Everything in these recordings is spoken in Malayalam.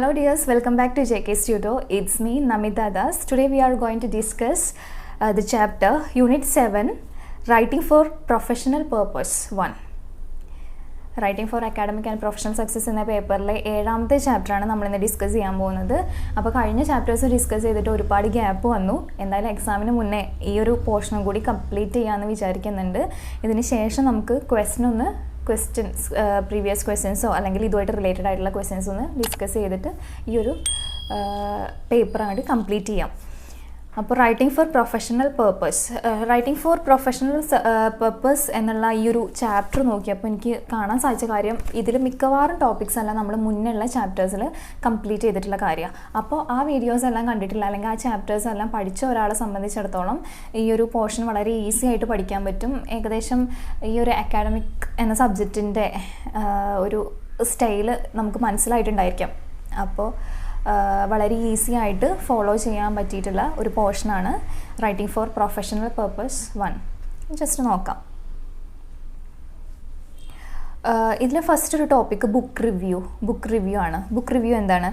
Hello dears, welcome back to JK's Tutor. It's me Namita Das. Today we are going to discuss the chapter Unit 7 Writing for Professional Purpose 1. Writing for academic and professional success എന്ന പേപ്പറിലെ 7ാമത്തെ ചാപ്റ്ററാണ് നമ്മളിന്ന് ഡിസ്കസ് ചെയ്യാൻ പോകുന്നത്. അപ്പോൾ കഴിഞ്ഞ ചാപ്റ്റേഴ്സ് ഡിസ്കസ് ചെയ്തിട്ട് ഒരുപാട് ഗ്യാപ്പ് വന്നു. എന്തായാലും എക്സാമിന് മുന്നേ ഈ ഒരു പോർഷനും കൂടി കംപ്ലീറ്റ് ചെയ്യാമെന്ന് വിചാരിക്കുന്നുണ്ട്. ഇതിന് ശേഷം നമുക്ക് ക്വസ്റ്റ്യൻസ് പ്രീവിയസ് ക്വസ്റ്റ്യൻസോ അല്ലെങ്കിൽ ഇതുമായിട്ട് റിലേറ്റഡ് ആയിട്ടുള്ള ക്വസ്റ്റ്യൻസ് ഒന്ന് ഡിസ്കസ് ചെയ്തിട്ട് ഈ ഒരു പേപ്പർ അങ്ങോട്ട് കംപ്ലീറ്റ് ചെയ്യാം. അപ്പോൾ റൈറ്റിംഗ് ഫോർ പ്രൊഫഷണൽ പർപ്പസ് എന്നുള്ള ഈ ഒരു ചാപ്റ്റർ നോക്കിയപ്പോൾ എനിക്ക് കാണാൻ സാധിച്ച കാര്യം ഇതിൽ മിക്കവാറും ടോപ്പിക്സ് എല്ലാം നമ്മൾ മുന്നുള്ള ചാപ്റ്റേഴ്സിൽ കംപ്ലീറ്റ് ചെയ്തിട്ടുള്ള കാര്യമാണ്. അപ്പോൾ ആ വീഡിയോസ് എല്ലാം കണ്ടിട്ടില്ല അല്ലെങ്കിൽ ആ ചാപ്റ്റേഴ്സ് എല്ലാം പഠിച്ച ഒരാളെ സംബന്ധിച്ചിടത്തോളം ഈ ഒരു പോർഷൻ വളരെ ഈസി ആയിട്ട് പഠിക്കാൻ പറ്റും. ഏകദേശം ഈ ഒരു അക്കാഡമിക് എന്ന സബ്ജക്റ്റിൻ്റെ ഒരു സ്റ്റൈല് നമുക്ക് മനസ്സിലായിട്ടുണ്ടായിരിക്കാം. അപ്പോൾ വളരെ ഈസി ആയിട്ട് ഫോളോ ചെയ്യാൻ പറ്റിയിട്ടുള്ള ഒരു പോർഷനാണ് writing for professional purpose 1. Just നോക്കാം. ഇതിലെ ഫസ്റ്റ് ഒരു ടോപ്പിക്ക് ബുക്ക് റിവ്യൂ ആണ്. ബുക്ക് റിവ്യൂ എന്താണ്?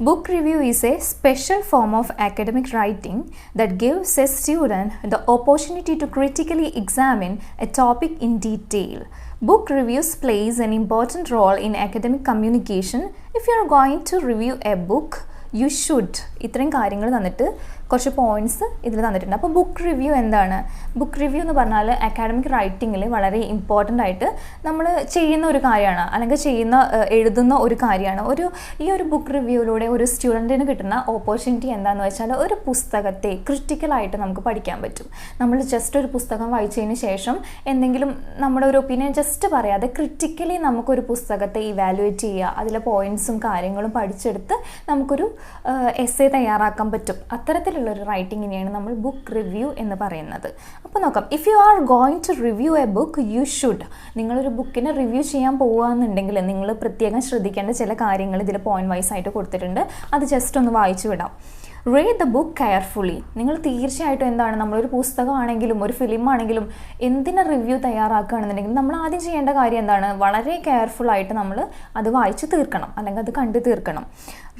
Book review is a special form of academic writing that gives a student the opportunity to critically examine a topic in detail. Book reviews plays an important role in academic communication. If you are going to review a book, you should. ഇത്രയും കാര്യങ്ങൾ തന്നിട്ട് കുറച്ച് പോയിൻറ്റ്സ് ഇതിൽ തന്നിട്ടുണ്ട്. അപ്പോൾ ബുക്ക് റിവ്യൂ എന്താണ്? ബുക്ക് റിവ്യൂ എന്ന് പറഞ്ഞാൽ അക്കാഡമിക് റൈറ്റിങ്ങിൽ വളരെ ഇമ്പോർട്ടൻ്റ് ആയിട്ട് നമ്മൾ ചെയ്യുന്ന ഒരു കാര്യമാണ്, അല്ലെങ്കിൽ എഴുതുന്ന ഒരു കാര്യമാണ്. ഈ ഒരു ബുക്ക് റിവ്യൂയിലൂടെ ഒരു സ്റ്റുഡൻറ്റിന് കിട്ടുന്ന ഓപ്പർച്യൂണിറ്റി എന്താണെന്ന് വെച്ചാൽ ഒരു പുസ്തകത്തെ ക്രിറ്റിക്കലായിട്ട് നമുക്ക് പഠിക്കാൻ പറ്റും. നമ്മൾ ജസ്റ്റ് ഒരു പുസ്തകം വായിച്ചതിന് ശേഷം എന്തെങ്കിലും നമ്മുടെ ഒരു ഒപ്പീനിയൻ ജസ്റ്റ് പറയാതെ ക്രിറ്റിക്കലി നമുക്കൊരു പുസ്തകത്തെ ഇവാലുവേറ്റ് ചെയ്യുക, അതിലെ പോയിൻറ്റ്സും കാര്യങ്ങളും പഠിച്ചെടുത്ത് നമുക്കൊരു എസ്സേ തയ്യാറാക്കാൻ പറ്റും. അത്തരത്തിലുള്ളൊരു റൈറ്റിങ്ങിനെയാണ് നമ്മൾ ബുക്ക് റിവ്യൂ എന്ന് പറയുന്നത്. അപ്പോൾ നോക്കാം. If you are going to review a book, you should. നിങ്ങളൊരു ബുക്കിനെ റിവ്യൂ ചെയ്യാൻ പോകുകയെന്നുണ്ടെങ്കിൽ നിങ്ങൾ പ്രത്യേകം ശ്രദ്ധിക്കേണ്ട ചില കാര്യങ്ങൾ ഇതിൽ പോയിന്റ് വൈസ് ആയിട്ട് കൊടുത്തിട്ടുണ്ട്. അത് ജസ്റ്റ് ഒന്ന് വായിച്ചു വിടാം. Read the book carefully. നിങ്ങൾ തീർച്ചയായിട്ടും എന്താണ്, നമ്മളൊരു പുസ്തകമാണെങ്കിലും ഒരു ഫിലിം ആണെങ്കിലും എന്തിനെ റിവ്യൂ തയ്യാറാക്കുകയാണെന്നുണ്ടെങ്കിൽ നമ്മൾ ആദ്യം ചെയ്യേണ്ട കാര്യം എന്താണ്? വളരെ കെയർഫുള്ളായിട്ട് നമ്മൾ അത് വായിച്ച് തീർക്കണം, അല്ലെങ്കിൽ അത് കണ്ടു തീർക്കണം.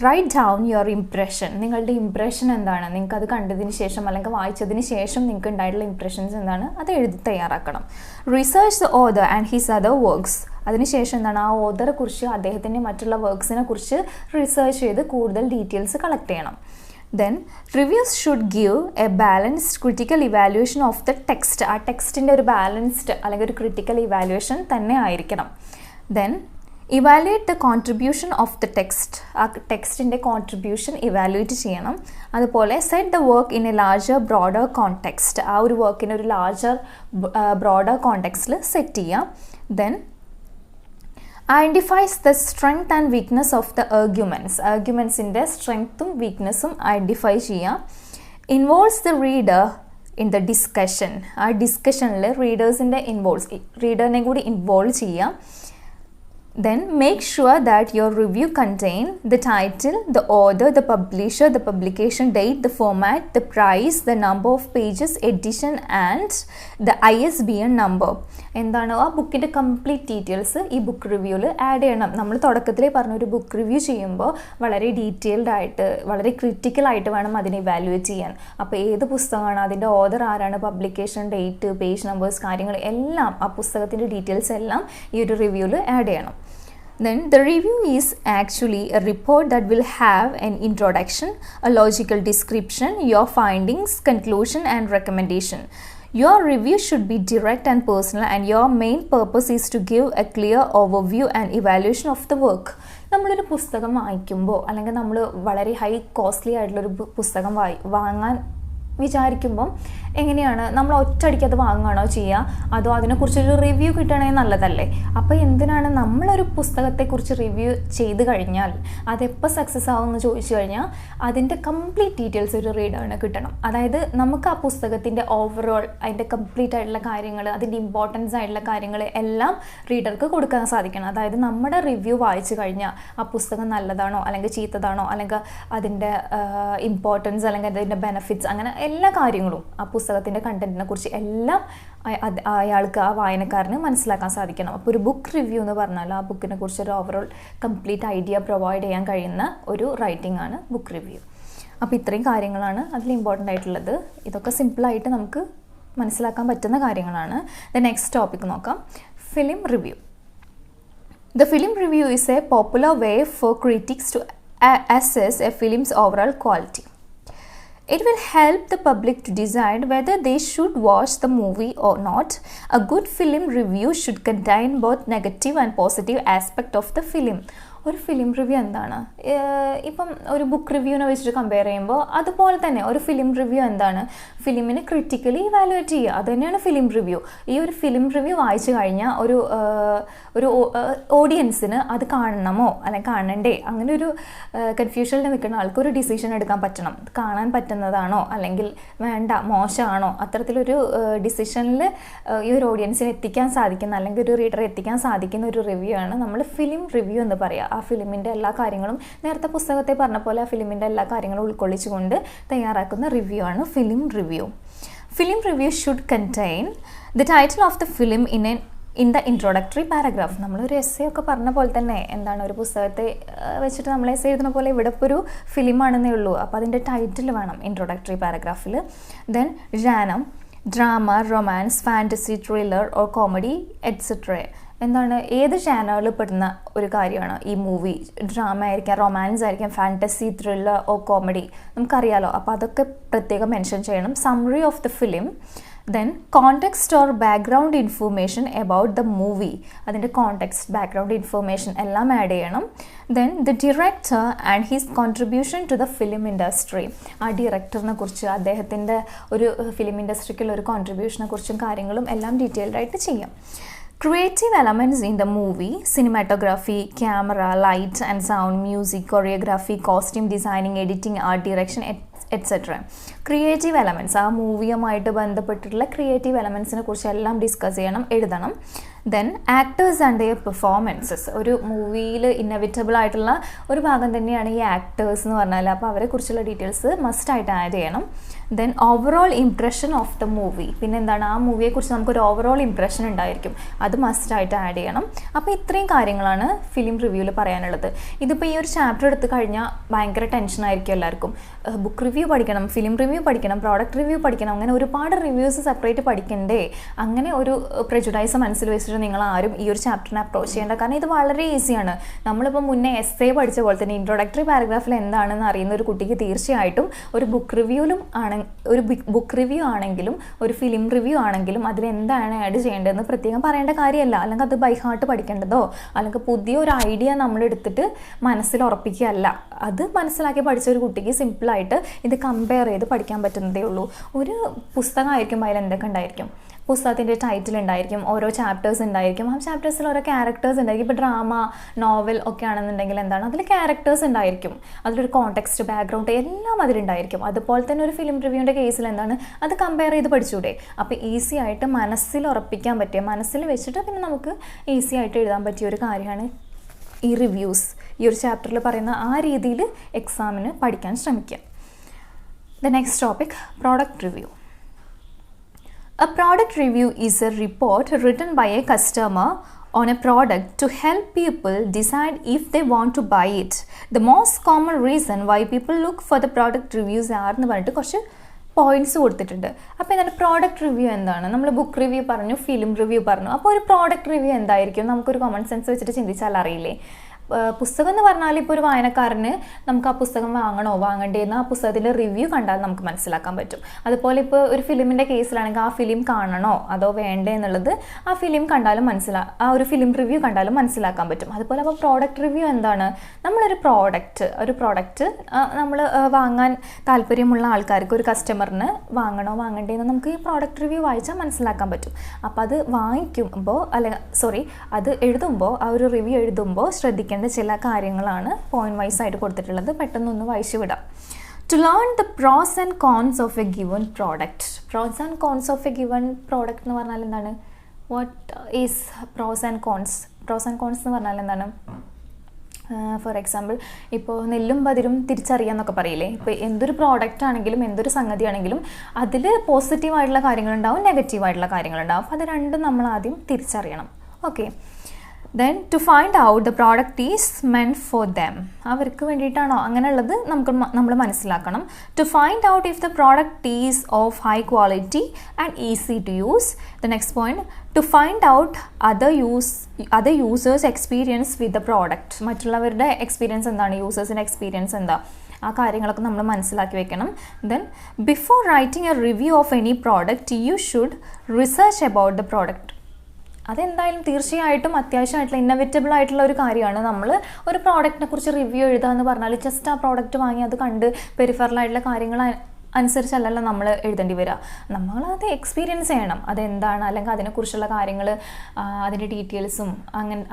Write down your impression. നിങ്ങളുടെ ഇംപ്രഷൻ എന്താണ്? നിങ്ങൾക്ക് അത് കണ്ടതിന് ശേഷം അല്ലെങ്കിൽ വായിച്ചതിന് ശേഷം നിങ്ങൾക്ക് ഉണ്ടായിട്ടുള്ള ഇംപ്രഷൻസ് എന്താണ്, അത് എഴുതി തയ്യാറാക്കണം. Research the author and his other works. അതിനുശേഷം എന്താണ്, ആ ഓതറെ കുറിച്ച് അദ്ദേഹത്തിൻ്റെ മറ്റുള്ള വർക്ക്സിനെ കുറിച്ച് റിസർച്ച് ചെയ്ത് കൂടുതൽ ഡീറ്റെയിൽസ് കളക്ട് ചെയ്യണം. Then reviews should give a balanced critical evaluation of the text. ആ ടെക്സ്റ്റിൻ്റെ ഒരു ബാലൻസ്ഡ് അല്ലെങ്കിൽ ഒരു ക്രിട്ടിക്കൽ ഇവാലുവേഷൻ തന്നെ ആയിരിക്കണം. Then evaluate the contribution of the text. ആ ടെക്സ്റ്റിൻ്റെ കോൺട്രിബ്യൂഷൻ ഇവാലുവേറ്റ് ചെയ്യണം. അതുപോലെ set the work in a larger broader context. ആ ഒരു വർക്കിനെ ഒരു ലാർജർ ബ്രോഡർ കോണ്ടെക്സ്റ്റിൽ സെറ്റ് ചെയ്യാം. Then identifies the strength and weakness of the ആർഗ്യുമെൻസിൻ്റെ സ്ട്രെങ്ത്തും വീക്ക്നെസ്സും ഐഡൻറ്റിഫൈ ചെയ്യാം. Involves the reader in the discussion. ആ ഡിസ്കഷനിൽ റീഡറിനെ കൂടി ഇൻവോൾവ് ചെയ്യാം. Then make sure that your review contain the title, the author, the publisher, the publication date, the format, the price, the number of pages, edition and the ISBN number. എന്താണ്, ആ ബുക്കിൻ്റെ കംപ്ലീറ്റ് ഡീറ്റെയിൽസ് ഈ ബുക്ക് റിവ്യൂവിൽ ആഡ് ചെയ്യണം. നമ്മൾ തുടക്കത്തിലേ പറഞ്ഞ ഒരു ബുക്ക് റിവ്യൂ ചെയ്യുമ്പോൾ വളരെ ഡീറ്റെയിൽഡ് ആയിട്ട് വളരെ ക്രിറ്റിക്കലായിട്ട് വേണം അതിനെ ഇവാലുവേറ്റ് ചെയ്യാൻ. അപ്പോൾ ഏത് പുസ്തകമാണ്, അതിൻ്റെ ഓതർ ആരാണ്, പബ്ലിക്കേഷൻ ഡേറ്റ്, പേജ് നമ്പേഴ്സ്, കാര്യങ്ങൾ എല്ലാം ആ പുസ്തകത്തിൻ്റെ ഡീറ്റെയിൽസ് എല്ലാം ഈ ഒരു റിവ്യൂവിൽ ആഡ് ചെയ്യണം. Then the review is actually a report that will have an introduction, a logical description, your findings, conclusion and recommendation. Your review should be direct and personal, and your main purpose is to give a clear overview and evaluation of the work. നമ്മളൊരു പുസ്തകം വായിക്കുമ്പോൾ അല്ലെങ്കിൽ നമ്മൾ വളരെ ഹൈ കോസ്റ്റ്ലി ആയിട്ടുള്ളൊരു പുസ്തകം വാങ്ങാൻ വിചാരിക്കുമ്പം എങ്ങനെയാണ്, നമ്മൾ ഒറ്റയടിക്ക് അത് വാങ്ങുകയാണോ ചെയ്യുക, അതോ അതിനെക്കുറിച്ചൊരു റിവ്യൂ കിട്ടണമെങ്കിൽ നല്ലതല്ലേ? അപ്പോൾ എന്തിനാണ് നമ്മളൊരു പുസ്തകത്തെക്കുറിച്ച് റിവ്യൂ ചെയ്ത് കഴിഞ്ഞാൽ അതെപ്പോൾ സക്സസ് ആവുമെന്ന് ചോദിച്ചു കഴിഞ്ഞാൽ അതിൻ്റെ കംപ്ലീറ്റ് ഡീറ്റെയിൽസ് ഒരു റീഡറിന് കിട്ടണം. അതായത് നമുക്ക് ആ പുസ്തകത്തിൻ്റെ ഓവറോൾ അതിൻ്റെ കംപ്ലീറ്റ് ആയിട്ടുള്ള കാര്യങ്ങൾ, അതിൻ്റെ ഇമ്പോർട്ടൻസ് ആയിട്ടുള്ള കാര്യങ്ങൾ എല്ലാം റീഡർക്ക് കൊടുക്കാൻ സാധിക്കണം. അതായത് നമ്മുടെ റിവ്യൂ വായിച്ചു കഴിഞ്ഞാൽ ആ പുസ്തകം നല്ലതാണോ അല്ലെങ്കിൽ ചീത്തതാണോ അല്ലെങ്കിൽ അതിൻ്റെ ഇമ്പോർട്ടൻസ് അല്ലെങ്കിൽ അതിൻ്റെ ബെനിഫിറ്റ്സ് അങ്ങനെ എല്ലാ കാര്യങ്ങളും ആ പുസ്തകത്തിൻ്റെ കണ്ടൻറ്റിനെ കുറിച്ച് എല്ലാം അയാൾക്ക് ആ വായനക്കാരന് മനസ്സിലാക്കാൻ സാധിക്കണം. അപ്പോൾ ഒരു ബുക്ക് റിവ്യൂ എന്ന് പറഞ്ഞാൽ ആ ബുക്കിനെ കുറിച്ച് ഒരു ഓവറോൾ കംപ്ലീറ്റ് ഐഡിയ പ്രൊവൈഡ് ചെയ്യാൻ കഴിയുന്ന ഒരു റൈറ്റിംഗ് ആണ് ബുക്ക് റിവ്യൂ. അപ്പോൾ ഇത്രയും കാര്യങ്ങളാണ് അതിൽ ഇമ്പോർട്ടൻ്റ് ആയിട്ടുള്ളത്. ഇതൊക്കെ സിമ്പിളായിട്ട് നമുക്ക് മനസ്സിലാക്കാൻ പറ്റുന്ന കാര്യങ്ങളാണ്. നെക്സ്റ്റ് ടോപ്പിക് നോക്കാം, film review. The film review is a popular way for critics to assess a film's overall quality. It will help the public to decide whether they should watch the movie or not. A good film review should contain both negative and positive aspects of the film. ഒരു ഫിലിം റിവ്യൂ എന്താണ്? ഇപ്പം ഒരു ബുക്ക് റിവ്യൂവിനെ വെച്ചിട്ട് കമ്പയർ ചെയ്യുമ്പോൾ അതുപോലെ തന്നെ ഒരു ഫിലിം റിവ്യൂ എന്താണ്? ഫിലിമിനെ ക്രിറ്റിക്കലി ഇവാലുവേറ്റ് ചെയ്യുക, അത് തന്നെയാണ് ഫിലിം റിവ്യൂ. ഈ ഒരു ഫിലിം റിവ്യൂ വായിച്ചു കഴിഞ്ഞാൽ ഒരു ഓഡിയൻസിന് അത് കാണണമോ അല്ലെങ്കിൽ കാണണ്ടേ അങ്ങനെ ഒരു കൺഫ്യൂഷനിൽ നിൽക്കുന്ന ആൾക്ക് ഒരു ഡിസിഷൻ എടുക്കാൻ പറ്റണം. കാണാൻ പറ്റുന്നതാണോ അല്ലെങ്കിൽ വേണ്ട മോശമാണോ, അത്തരത്തിലൊരു ഡിസിഷനിൽ ഈ ഒരു ഓഡിയൻസിനെ എത്തിക്കാൻ സാധിക്കുന്ന അല്ലെങ്കിൽ ഒരു റീഡറെ എത്തിക്കാൻ സാധിക്കുന്ന ഒരു റിവ്യൂ ആണ് നമ്മൾ ഫിലിം റിവ്യൂ എന്ന് പറയുക. ആ ഫിലിമിൻ്റെ എല്ലാ കാര്യങ്ങളും നേരത്തെ പുസ്തകത്തെ പറഞ്ഞ പോലെ ആ ഫിലിമിൻ്റെ എല്ലാ കാര്യങ്ങളും ഉൾക്കൊള്ളിച്ചുകൊണ്ട് തയ്യാറാക്കുന്ന റിവ്യൂ ആണ് film review. Film review should contain the title of the film in the introductory paragraph. നമ്മളൊരു എസ്സേ ഒക്കെ പറഞ്ഞ പോലെ തന്നെ എന്താണ് ഒരു പുസ്തകത്തെ വെച്ചിട്ട് നമ്മൾ എസ്സേ എഴുതുന്ന പോലെ ഇവിടെ ഇപ്പോൾ ഒരു ഫിലിമാണെന്നേ ഉള്ളൂ. അപ്പോൾ അതിൻ്റെ ടൈറ്റിൽ വേണം ഇൻട്രോഡക്ടറി പാരഗ്രാഫിൽ. Then genre, drama, romance, fantasy, thriller or comedy etcetera. എന്താണ് ഏത് ജാനറിൽ പെടുന്ന ഒരു കാര്യമാണ് ഈ മൂവി? ഡ്രാമ ആയിരിക്കാം, റൊമാൻസ് ആയിരിക്കാം, ഫാൻറ്റസി, ത്രില്ലർ ഓർ കോമഡി, നമുക്കറിയാലോ. അപ്പോൾ അതൊക്കെ പ്രത്യേകം മെൻഷൻ ചെയ്യണം. Summary of the film, then context or background information about the movie, അതിൻ്റെ കോണ്ടെക്സ്റ്റ്, ബാക്ക്ഗ്രൗണ്ട് ഇൻഫർമേഷൻ എല്ലാം ആഡ് ചെയ്യണം. Then the director and his contribution to the film industry, ആ ഡയറക്ടറിനെ കുറിച്ച് അദ്ദേഹത്തിൻ്റെ ഒരു ഫിലിം ഇൻഡസ്ട്രിക്കുള്ള ഒരു കോൺട്രിബ്യൂഷനെ കുറിച്ചും കാര്യങ്ങളും എല്ലാം ഡീറ്റെയിൽഡ് ആയിട്ട് ചെയ്യാം. Creative elements in the movie, cinematography, camera, light and sound, music, choreography, costume designing, editing, art direction, etc. Creative elements, ആ മൂവിയുമായിട്ട് ബന്ധപ്പെട്ടിട്ടുള്ള ക്രിയേറ്റീവ് എലമെൻറ്റ്സിനെ കുറിച്ച് എല്ലാം ഡിസ്കസ് ചെയ്യണം, എഴുതണം. Then actors and their performances, ഒരു മൂവിയിൽ ഇന്നവിറ്റബിൾ ആയിട്ടുള്ള ഒരു ഭാഗം തന്നെയാണ് ഈ ആക്ടേഴ്സ് എന്ന് പറഞ്ഞാൽ. അപ്പോൾ അവരെക്കുറിച്ചുള്ള ഡീറ്റെയിൽസ് മസ്റ്റായിട്ട് ആഡ് ചെയ്യണം. Then overall impression of the movie, പിന്നെ എന്താണ് ആ മൂവിയെക്കുറിച്ച് നമുക്കൊരു ഓവറോൾ ഇംപ്രഷൻ ഉണ്ടായിരിക്കും, അത് മസ്റ്റായിട്ട് ആഡ് ചെയ്യണം. അപ്പോൾ ഇത്രയും കാര്യങ്ങളാണ് ഫിലിം റിവ്യൂവിൽ പറയാനുള്ളത്. ഇതിപ്പോൾ ഈ ഒരു ചാപ്റ്റർ എടുത്ത് കഴിഞ്ഞാൽ ഭയങ്കര ടെൻഷനായിരിക്കും എല്ലാവർക്കും. ബുക്ക് റിവ്യൂ പഠിക്കണം, ഫിലിം റിവ്യൂ പഠിക്കണം, പ്രോഡക്റ്റ് റിവ്യൂ പഠിക്കണം, അങ്ങനെ ഒരുപാട് റിവ്യൂസ് സെപ്പറേറ്റ് പഠിക്കണ്ടേ? അങ്ങനെ ഒരു പ്രെജുഡൈസ് മനസ്സിൽ വെച്ചിട്ട് നിങ്ങൾ ആരും ഈ ഒരു ചാപ്റ്ററിനെ അപ്രോച്ച് ചെയ്യേണ്ട. കാരണം ഇത് വളരെ ഈസിയാണ്. നമ്മളിപ്പോൾ മുന്നേ എസ്സേ പഠിച്ച പോലെ തന്നെ ഇൻട്രൊഡക്ടറി പാരഗ്രാഫിൽ എന്താണെന്ന് അറിയുന്ന ഒരു കുട്ടിക്ക് തീർച്ചയായിട്ടും ഒരു ബുക്ക് റിവ്യൂ ആണെങ്കിലും ഒരു ഫിലിം റിവ്യൂ ആണെങ്കിലും അതിലെന്താണ് ആഡ് ചെയ്യേണ്ടതെന്ന് പ്രത്യേകം പറയേണ്ട കാര്യമല്ല. അല്ലെങ്കിൽ അത് ബൈ ഹാർട്ട് പഠിക്കേണ്ടതോ അല്ലെങ്കിൽ പുതിയൊരു ഐഡിയ നമ്മളെടുത്തിട്ട് മനസ്സിൽ ഉറപ്പിക്കുകയല്ല. അത് മനസ്സിലാക്കി പഠിച്ച ഒരു കുട്ടിക്ക് സിമ്പിളായിട്ട് ഇത് കമ്പയർ ചെയ്ത് പഠിക്കാൻ പറ്റുന്നതേ ഉള്ളൂ. ഒരു പുസ്തകമായിരിക്കും അതിൽ എന്തൊക്കെ ഉണ്ടായിരിക്കും? പുസ്തകത്തിൻ്റെ ടൈറ്റിൽ ഉണ്ടായിരിക്കും, ഓരോ ചാപ്റ്റേഴ്സ് ഉണ്ടായിരിക്കും, ആ ചാപ്റ്റേഴ്സിൽ ഓരോ ക്യാരക്ടേഴ്സ് ഉണ്ടായിരിക്കും. ഇപ്പോൾ ഡ്രാമ, നോവൽ ഒക്കെ ആണെന്നുണ്ടെങ്കിൽ എന്താണ് അതിൽ ക്യാരക്ടേഴ്സ് ഉണ്ടായിരിക്കും, അതിലൊരു കോണ്ടെക്സ്റ്റ്, ബാക്ക്ഗ്രൗണ്ട് എല്ലാം അതിലുണ്ടായിരിക്കും. അതുപോലെ തന്നെ ഒരു ഫിലിം റിവ്യൂവിൻ്റെ കേസിൽ എന്താണ് അത് കമ്പയർ ചെയ്ത് പഠിച്ചൂടെ? അപ്പോൾ ഈസി ആയിട്ട് മനസ്സിൽ ഉറപ്പിക്കാൻ പറ്റിയ, മനസ്സിൽ വെച്ചിട്ട് പിന്നെ നമുക്ക് ഈസി ആയിട്ട് എഴുതാൻ പറ്റിയ ഒരു കാര്യമാണ് ഈ റിവ്യൂസ്. ഈ ഒരു ചാപ്റ്ററിൽ പറയുന്ന ആ രീതിയിൽ എക്സാമിന് പഠിക്കാൻ ശ്രമിക്കുക. The next topic, product review. A product review is a report written by a customer on a product to help people decide if they want to buy it. The most common reason why people look for the product reviews are എന്ന് പറഞ്ഞിട്ട് കുറച്ച് പോയിന്റ്സ് കൊടുത്തിട്ടുണ്ട്. അപ്പോൾ എന്താണ് പ്രോഡക്റ്റ് റിവ്യൂ? എന്താണ്? നമ്മൾ ബുക്ക് റിവ്യൂ പറഞ്ഞു, ഫിലിം റിവ്യൂ പറഞ്ഞു. അപ്പോൾ ഒരു പ്രോഡക്റ്റ് റിവ്യൂ എന്തായിരിക്കും? നമുക്കൊരു കോമൺ സെൻസ് വെച്ചിട്ട് ചിന്തിച്ചാൽ അറിയില്ലേ? പുസ്തകം എന്ന് പറഞ്ഞാൽ ഇപ്പോൾ ഒരു വായനക്കാരന് നമുക്ക് ആ പുസ്തകം വാങ്ങണോ വാങ്ങണ്ടേന്ന് ആ പുസ്തകത്തിൻ്റെ റിവ്യൂ കണ്ടാൽ നമുക്ക് മനസ്സിലാക്കാൻ പറ്റും. അതുപോലെ ഇപ്പോൾ ഒരു ഫിലിമിൻ്റെ കേസിലാണെങ്കിൽ ആ ഫിലിം കാണണോ അതോ വേണ്ടേ എന്നുള്ളത് ആ ഫിലിം കണ്ടാലും ആ ഒരു ഫിലിം റിവ്യൂ കണ്ടാലും മനസ്സിലാക്കാൻ പറ്റും. അതുപോലെ അപ്പോൾ പ്രോഡക്റ്റ് റിവ്യൂ എന്താണ്? നമ്മളൊരു പ്രോഡക്റ്റ് നമ്മൾ വാങ്ങാൻ താല്പര്യമുള്ള ആൾക്കാർക്ക്, ഒരു കസ്റ്റമറിന് വാങ്ങണോ വാങ്ങണ്ടേന്ന് നമുക്ക് ഈ പ്രോഡക്റ്റ് റിവ്യൂ വായിച്ചാൽ മനസ്സിലാക്കാൻ പറ്റും. അപ്പോൾ അത് വാങ്ങിക്കുമ്പോൾ അത് എഴുതുമ്പോൾ, ആ ഒരു റിവ്യൂ എഴുതുമ്പോൾ ശ്രദ്ധിക്കേണ്ട ചില കാര്യങ്ങളാണ് പോയിന്റ് വൈസ് ആയിട്ട് കൊടുത്തിട്ടുള്ളത്. പെട്ടെന്നൊന്ന് വായിച്ചു വിടാം. To learn the pros and cons of a given product. Pros and cons of a given product എന്ന് പറഞ്ഞാൽ എന്താണ്? What is pros and cons? Pros and cons എന്ന് പറഞ്ഞാൽ എന്താണ്? ഫോർ എക്സാമ്പിൾ ഇപ്പോൾ നെല്ലും പതിരും തിരിച്ചറിയാമെന്നൊക്കെ പറയില്ലേ. ഇപ്പോൾ എന്തൊരു പ്രോഡക്റ്റ് ആണെങ്കിലും എന്തൊരു സംഗതിയാണെങ്കിലും അതിൽ പോസിറ്റീവായിട്ടുള്ള കാര്യങ്ങളുണ്ടാവും, നെഗറ്റീവായിട്ടുള്ള കാര്യങ്ങളുണ്ടാവും. അപ്പോൾ അത് രണ്ടും നമ്മൾ ആദ്യം തിരിച്ചറിയണം. Okay, then to find out the product is meant for them, അവർക്ക് വേണ്ടിയിട്ടാണോ അങ്ങനെയുള്ളത് നമ്മൾ മനസ്സിലാക്കണം. To find out if the product is of high quality and easy to use. The next point, to find out other users experience with the product, മറ്റുള്ളവരുടെ എക്സ്പീരിയൻസ് എന്താണ്, യൂസേഴ്സിൻ്റെ എക്സ്പീരിയൻസ് എന്താ, ആ കാര്യങ്ങളൊക്കെ നമ്മൾ മനസ്സിലാക്കി വെക്കണം. Then before writing a review of any product you should research about the product. അതെന്തായാലും തീർച്ചയായിട്ടും അത്യാവശ്യമായിട്ടുള്ള ഇന്നോവേറ്റബിൾ ആയിട്ടുള്ള ഒരു കാര്യമാണ്. നമ്മൾ ഒരു പ്രോഡക്റ്റിനെ കുറിച്ച് റിവ്യൂ എഴുതുക എന്ന് പറഞ്ഞാൽ ജസ്റ്റ് ആ പ്രോഡക്റ്റ് വാങ്ങി അത് കണ്ട് പെരിഫറലായിട്ടുള്ള കാര്യങ്ങൾ അനുസരിച്ചല്ലല്ലോ നമ്മൾ എഴുതേണ്ടി വരിക. നമ്മളത് എക്സ്പീരിയൻസ് ചെയ്യണം, അതെന്താണ്, അല്ലെങ്കിൽ അതിനെക്കുറിച്ചുള്ള കാര്യങ്ങൾ, അതിൻ്റെ ഡീറ്റെയിൽസും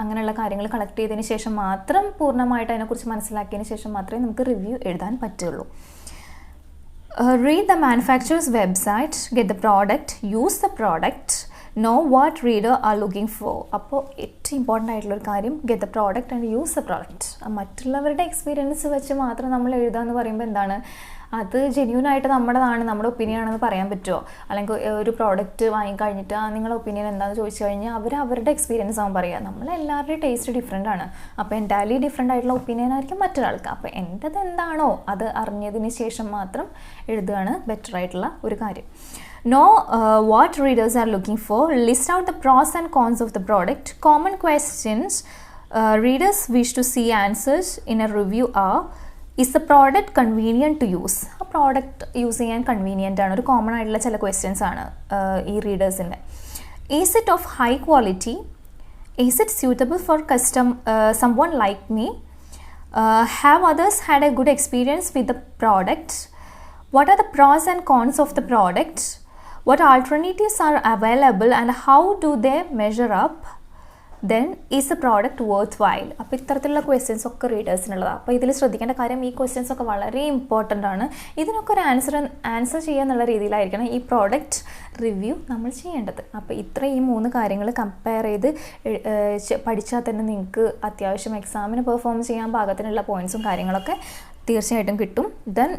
അങ്ങനെയുള്ള കാര്യങ്ങൾ കളക്ട് ചെയ്തതിന് ശേഷം മാത്രം, പൂർണ്ണമായിട്ട് അതിനെക്കുറിച്ച് മനസ്സിലാക്കിയതിന് ശേഷം മാത്രമേ നമുക്ക് റിവ്യൂ എഴുതാൻ പറ്റുള്ളൂ. Read the manufacturer's website, get the product, use the product, know what reader are looking for. അപ്പോൾ ഏറ്റവും ഇമ്പോർട്ടൻ്റ് ആയിട്ടുള്ളൊരു കാര്യം, get the product and use the product. മറ്റുള്ളവരുടെ എക്സ്പീരിയൻസ് വെച്ച് മാത്രം നമ്മൾ എഴുതുക എന്ന് പറയുമ്പോൾ എന്താണ്, അത് ജെന്യൂനായിട്ട് നമ്മുടേതാണ്, നമ്മുടെ ഒപ്പീനിയൻ ആണെന്ന് പറയാൻ പറ്റുമോ? അല്ലെങ്കിൽ ഒരു പ്രോഡക്റ്റ് വാങ്ങിക്കഴിഞ്ഞിട്ട് നിങ്ങളുടെ ഒപ്പീനിയൻ എന്താണെന്ന് ചോദിച്ചു കഴിഞ്ഞാൽ അവരുടെ എക്സ്പീരിയൻസ് ആവും പറയുക. നമ്മളെല്ലാവരുടെയും ടേസ്റ്റ് ഡിഫറെൻ്റ് ആണ്. അപ്പോൾ എൻ്റയർലി ഡിഫറെൻ്റ് ആയിട്ടുള്ള ഒപ്പീനിയൻ ആയിരിക്കും മറ്റൊരാൾക്ക്. അപ്പോൾ എൻ്റെത് എന്താണോ അത് അറിഞ്ഞതിന് ശേഷം മാത്രം എഴുതുകയാണ് ബെറ്റർ ആയിട്ടുള്ള ഒരു കാര്യം. Know what readers are looking for. List out the pros and cons of the product. Common questions readers wish to see answers in a review are: is the product convenient to use? ആ പ്രോഡക്റ്റ് യൂസ് ചെയ്യാൻ കൺവീനിയൻ്റ് ആണ്. ഒരു കോമൺ ആയിട്ടുള്ള ചില ക്വസ്റ്റ്യൻസ് ആണ് ഈ റീഡേഴ്സിൻ്റെ. Is it of high quality? Is it suitable for someone like me? Have others had a good experience with the product? What are the pros and cons of the product? What alternatives are available and how do they measure up? Then is the product worthwhile? അപ്പോൾ ഇത്തരത്തിലുള്ള ക്വസ്റ്റ്യൻസ് ഒക്കെ റീഡേഴ്സിനുള്ളതാണ്. അപ്പോൾ ഇതിൽ ശ്രദ്ധിക്കേണ്ട കാര്യം, ഈ ക്വസ്റ്റ്യൻസ് ഒക്കെ വളരെ ഇമ്പോർട്ടൻ്റ് ആണ്. ഇതിനൊക്കെ ഒരു ആൻസർ ചെയ്യുക എന്നുള്ള രീതിയിലായിരിക്കണം ഈ പ്രോഡക്റ്റ് റിവ്യൂ നമ്മൾ ചെയ്യേണ്ടത്. അപ്പോൾ ഈ 3 കാര്യങ്ങൾ കമ്പയർ ചെയ്ത് പഠിച്ചാൽ തന്നെ നിങ്ങൾക്ക് അത്യാവശ്യം എക്സാമിന് പെർഫോം ചെയ്യാൻ പാകത്തിനുള്ള പോയിൻറ്റ്സും കാര്യങ്ങളൊക്കെ തീർച്ചയായിട്ടും കിട്ടും. Then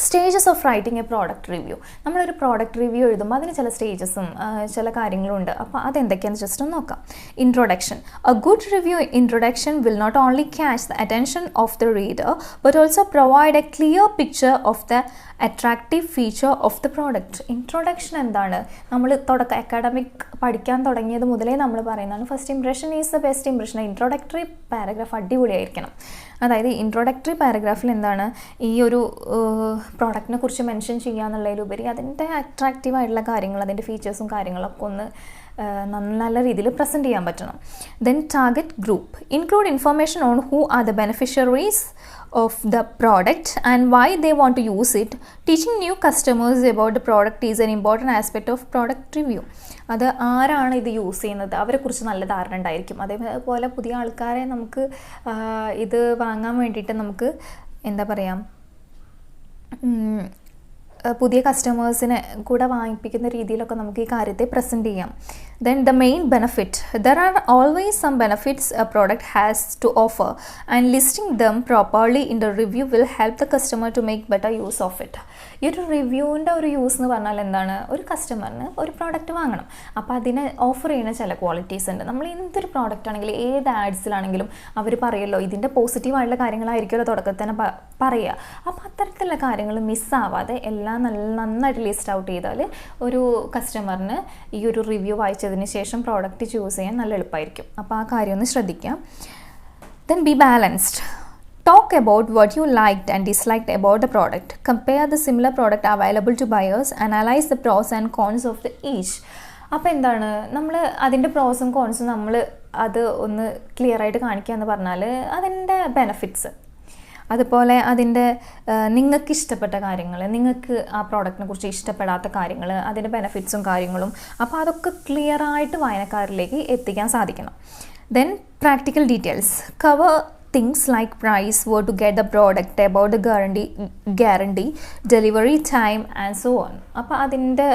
stages of writing A product review. നമ്മളൊരു പ്രോഡക്റ്റ് റിവ്യൂ എഴുതുമ്പോൾ അതിന് ചില സ്റ്റേജസും ചില കാര്യങ്ങളും ഉണ്ട്. അപ്പോൾ അതെന്തൊക്കെയാണെന്ന് ജസ്റ്റ് ഒന്ന് നോക്കാം. Introduction. A good review introduction will not only catch the attention of the reader but also provide a clear picture of the attractive feature of the product. Introduction എന്താണ്? നമ്മൾ അക്കാഡമിക് പഠിക്കാൻ തുടങ്ങിയത് മുതലേ നമ്മൾ പറയുന്നതാണ് first impression is the best impression. Introductory paragraph അടിപൊളിയായിരിക്കണം. അതായത് ഇൻട്രൊഡക്ടറി പാരഗ്രാഫിൽ എന്താണ്, ഈ ഒരു പ്രോഡക്റ്റിനെ കുറിച്ച് മെൻഷൻ ചെയ്യുക എന്നുള്ളതിലുപരി അതിൻ്റെ അട്രാക്റ്റീവായിട്ടുള്ള കാര്യങ്ങൾ, അതിൻ്റെ ഫീച്ചേഴ്സും കാര്യങ്ങളൊക്കെ ഒന്ന് നല്ല രീതിയിൽ പ്രസൻറ്റ് ചെയ്യാൻ പറ്റണം. Then target group. Include information on who are the beneficiaries of the product and why they want to use it. Teaching new customers about the product is an important aspect of product review. അത് ആരാണ് ഇത് യൂസ് ചെയ്യുന്നത് അവരെക്കുറിച്ച് നല്ല ധാരണ ഉണ്ടായിരിക്കും. അതേപോലെ പുതിയ ആൾക്കാരെ നമുക്ക് ഇത് വാങ്ങാൻ വേണ്ടിയിട്ട് നമുക്ക് എന്താ പറയുക, പുതിയ കസ്റ്റമേഴ്സിനെ കൂടെ വാങ്ങിപ്പിക്കുന്ന രീതിയിലൊക്കെ നമുക്ക് ഈ കാര്യത്തെ പ്രസൻറ്റ് ചെയ്യാം. Then the main benefit. There are always some benefits a product has to offer and listing them properly in the review will help the customer to make better use of it. ഈ ഒരു റിവ്യൂവിൻ്റെ ഒരു യൂസ് എന്ന് പറഞ്ഞാൽ എന്താണ്, ഒരു കസ്റ്റമറിന് ഒരു പ്രോഡക്റ്റ് വാങ്ങണം, അപ്പോൾ അതിന് ഓഫർ ചെയ്യുന്ന ചില ക്വാളിറ്റീസ് ഉണ്ട്. നമ്മൾ എന്തൊരു പ്രോഡക്റ്റ് ആണെങ്കിലും ഏത് ആഡ്സിലാണെങ്കിലും അവർ പറയുമല്ലോ ഇതിൻ്റെ പോസിറ്റീവായിട്ടുള്ള കാര്യങ്ങളായിരിക്കുമല്ലോ തുടക്കത്തിൽ തന്നെ പറയുക. അപ്പോൾ അത്തരത്തിലുള്ള കാര്യങ്ങൾ മിസ്സാവാതെ എല്ലാം നന്നായിട്ട് ലിസ്റ്റ് ഔട്ട് ചെയ്താൽ ഒരു കസ്റ്റമറിന് ഈ ഒരു റിവ്യൂ വായിച്ചതിന് ശേഷം പ്രോഡക്റ്റ് ചൂസ് ചെയ്യാൻ നല്ല എളുപ്പമായിരിക്കും. അപ്പോൾ ആ കാര്യം ഒന്ന് ശ്രദ്ധിക്കാം. Then B balanced. Talk about what you liked and disliked about the product. Compare the similar product available to buyers. Analyze the pros and cons of the each. അപ്പോൾ എന്താണ്, നമ്മൾ അതിൻ്റെ പ്രോസും കോൺസും നമ്മൾ അത് ഒന്ന് ക്ലിയർ ആയിട്ട് കാണിക്കുക എന്ന് പറഞ്ഞാൽ അതിൻ്റെ ബെനഫിറ്റ്സ്, അതുപോലെ അതിൻ്റെ നിങ്ങൾക്ക് ഇഷ്ടപ്പെട്ട കാര്യങ്ങൾ, നിങ്ങൾക്ക് ആ പ്രോഡക്റ്റിനെ കുറിച്ച് ഇഷ്ടപ്പെടാത്ത കാര്യങ്ങൾ, അതിൻ്റെ ബെനഫിറ്റ്സും കാര്യങ്ങളും, അപ്പോൾ അതൊക്കെ ക്ലിയറായിട്ട് വായനക്കാരിലേക്ക് എത്തിക്കാൻ സാധിക്കണം. Then practical details. Cover things like price, where to get the product, about the guarantee, delivery time and so on. അപ്പോൾ അതിൻ്റെ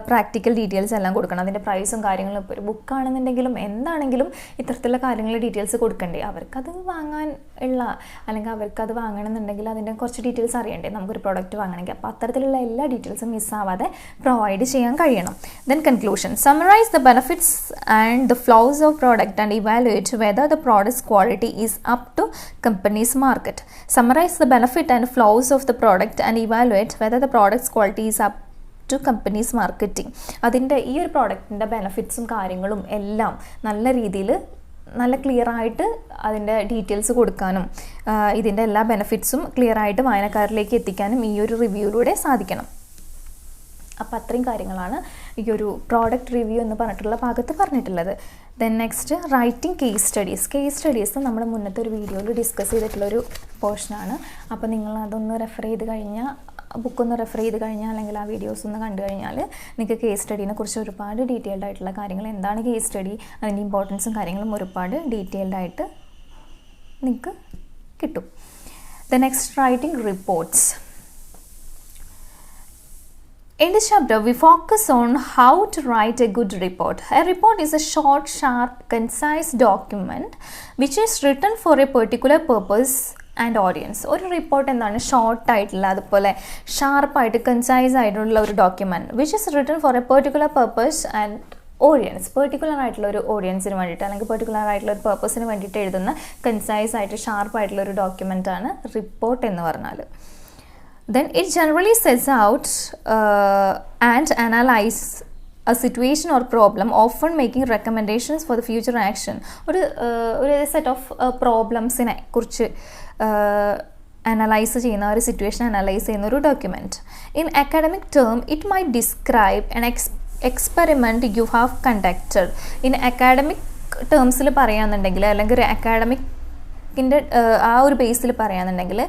പ്രാക്ടിക്കൽ ഡീറ്റെയിൽസ് എല്ലാം കൊടുക്കണം. അതിൻ്റെ പ്രൈസും കാര്യങ്ങളും ഇപ്പോൾ ഒരു ബുക്കാണെന്നുണ്ടെങ്കിലും എന്താണെങ്കിലും ഇത്തരത്തിലുള്ള കാര്യങ്ങൾ ഡീറ്റെയിൽസ് കൊടുക്കണ്ടേ. അവർക്കത് വാങ്ങാൻ ഉള്ള അല്ലെങ്കിൽ അവർക്കത് വാങ്ങണമെന്നുണ്ടെങ്കിൽ അതിൻ്റെ കുറച്ച് ഡീറ്റെയിൽസ് അറിയണ്ടേ നമുക്കൊരു പ്രോഡക്റ്റ് വാങ്ങണമെങ്കിൽ. അപ്പോൾ അത്തരത്തിലുള്ള എല്ലാ ഡീറ്റെയിൽസും മിസ്സാവാതെ പ്രൊവൈഡ് ചെയ്യാൻ കഴിയണം. Then conclusion. Summarize the benefits and the flaws of product and evaluate whether the product's quality is up to company's market. Summarize the benefit and flaws of the product and evaluate whether the product's quality is up to company's marketing. അതിൻ്റെ ഈ ഒരു പ്രോഡക്റ്റിൻ്റെ ബെനഫിറ്റ്സും കാര്യങ്ങളും എല്ലാം നല്ല രീതിയിൽ നല്ല ക്ലിയർ ആയിട്ട് അതിൻ്റെ ഡീറ്റെയിൽസ് കൊടുക്കാനും ഇതിൻ്റെ എല്ലാ ബെനഫിറ്റ്സും ക്ലിയർ ആയിട്ട് വായനക്കാരിലേക്ക് എത്തിക്കാനും ഈ ഒരു റിവ്യൂയിലൂടെ സാധിക്കണം. അപ്പോൾ അത്രയും കാര്യങ്ങളാണ് ഈ ഒരു പ്രോഡക്റ്റ് റിവ്യൂ എന്ന് പറഞ്ഞിട്ടുള്ള ഭാഗത്ത് പറഞ്ഞിട്ടുള്ളത്. Then next writing case studies. Case studies നമ്മൾ മുന്നത്തെ ഒരു വീഡിയോയിൽ ഡിസ്കസ് ചെയ്തിട്ടുള്ളൊരു പോർഷനാണ്. അപ്പോൾ നിങ്ങൾ അതൊന്ന് റെഫർ ചെയ്ത് കഴിഞ്ഞാൽ, ബുക്കൊന്ന് റെഫർ ചെയ്ത് കഴിഞ്ഞാൽ അല്ലെങ്കിൽ ആ വീഡിയോസ് ഒന്ന് കണ്ടു കഴിഞ്ഞാൽ നിങ്ങൾക്ക് കേസ് സ്റ്റഡീനെ കുറിച്ച് ഒരുപാട് ഡീറ്റെയിൽഡ് ആയിട്ടുള്ള കാര്യങ്ങൾ, എന്താണ് കേസ് സ്റ്റഡി, അതിൻ്റെ ഇമ്പോർട്ടൻസും കാര്യങ്ങളും ഒരുപാട് ഡീറ്റെയിൽഡ് ആയിട്ട് നിങ്ങൾക്ക് കിട്ടും. The next writing reports. In this chapter, we focus on how to write a good report. A report is a short, sharp, concise document which is written for a particular purpose and audience. ഒരു റിപ്പോർട്ട് എന്താണ്? ഷോർട്ടായിട്ടുള്ള, അതുപോലെ ഷാർപ്പായിട്ട് കൺസൈസ് ആയിട്ടുള്ള ഒരു document which is written four A particular purpose and audience. Particular ആയിട്ടുള്ള ഒരു ഓഡിയൻസിന് വേണ്ടിയിട്ട് അല്ലെങ്കിൽ പെർട്ടിക്കുലർ ആയിട്ടുള്ള ഒരു പർപ്പസിന് വേണ്ടിയിട്ട് എഴുതുന്ന കൺസൈസ് ആയിട്ട് ഷാർപ്പായിട്ടുള്ള ഒരു ഡോക്യുമെൻ്റാണ് റിപ്പോർട്ട് എന്ന് പറഞ്ഞാൽ. Then it generally sets out and analyze a situation or problem, often making recommendations for the future action. ഒരു സെറ്റ് ഓഫ് പ്രോബ്ലംസിനെ കുറിച്ച് അനലൈസ് ചെയ്യുന്ന, ഒരു സിറ്റുവേഷൻ അനലൈസ് ചെയ്യുന്ന ഒരു document. In academic term it might describe an experiment you have conducted. In academic ടേംസിൽ പറയുകയാണെന്നുണ്ടെങ്കിൽ അല്ലെങ്കിൽ ഒരു അക്കാഡമിക്കിൻ്റെ ആ ഒരു ബേസിൽ പറയുകയാണെന്നുണ്ടെങ്കിൽ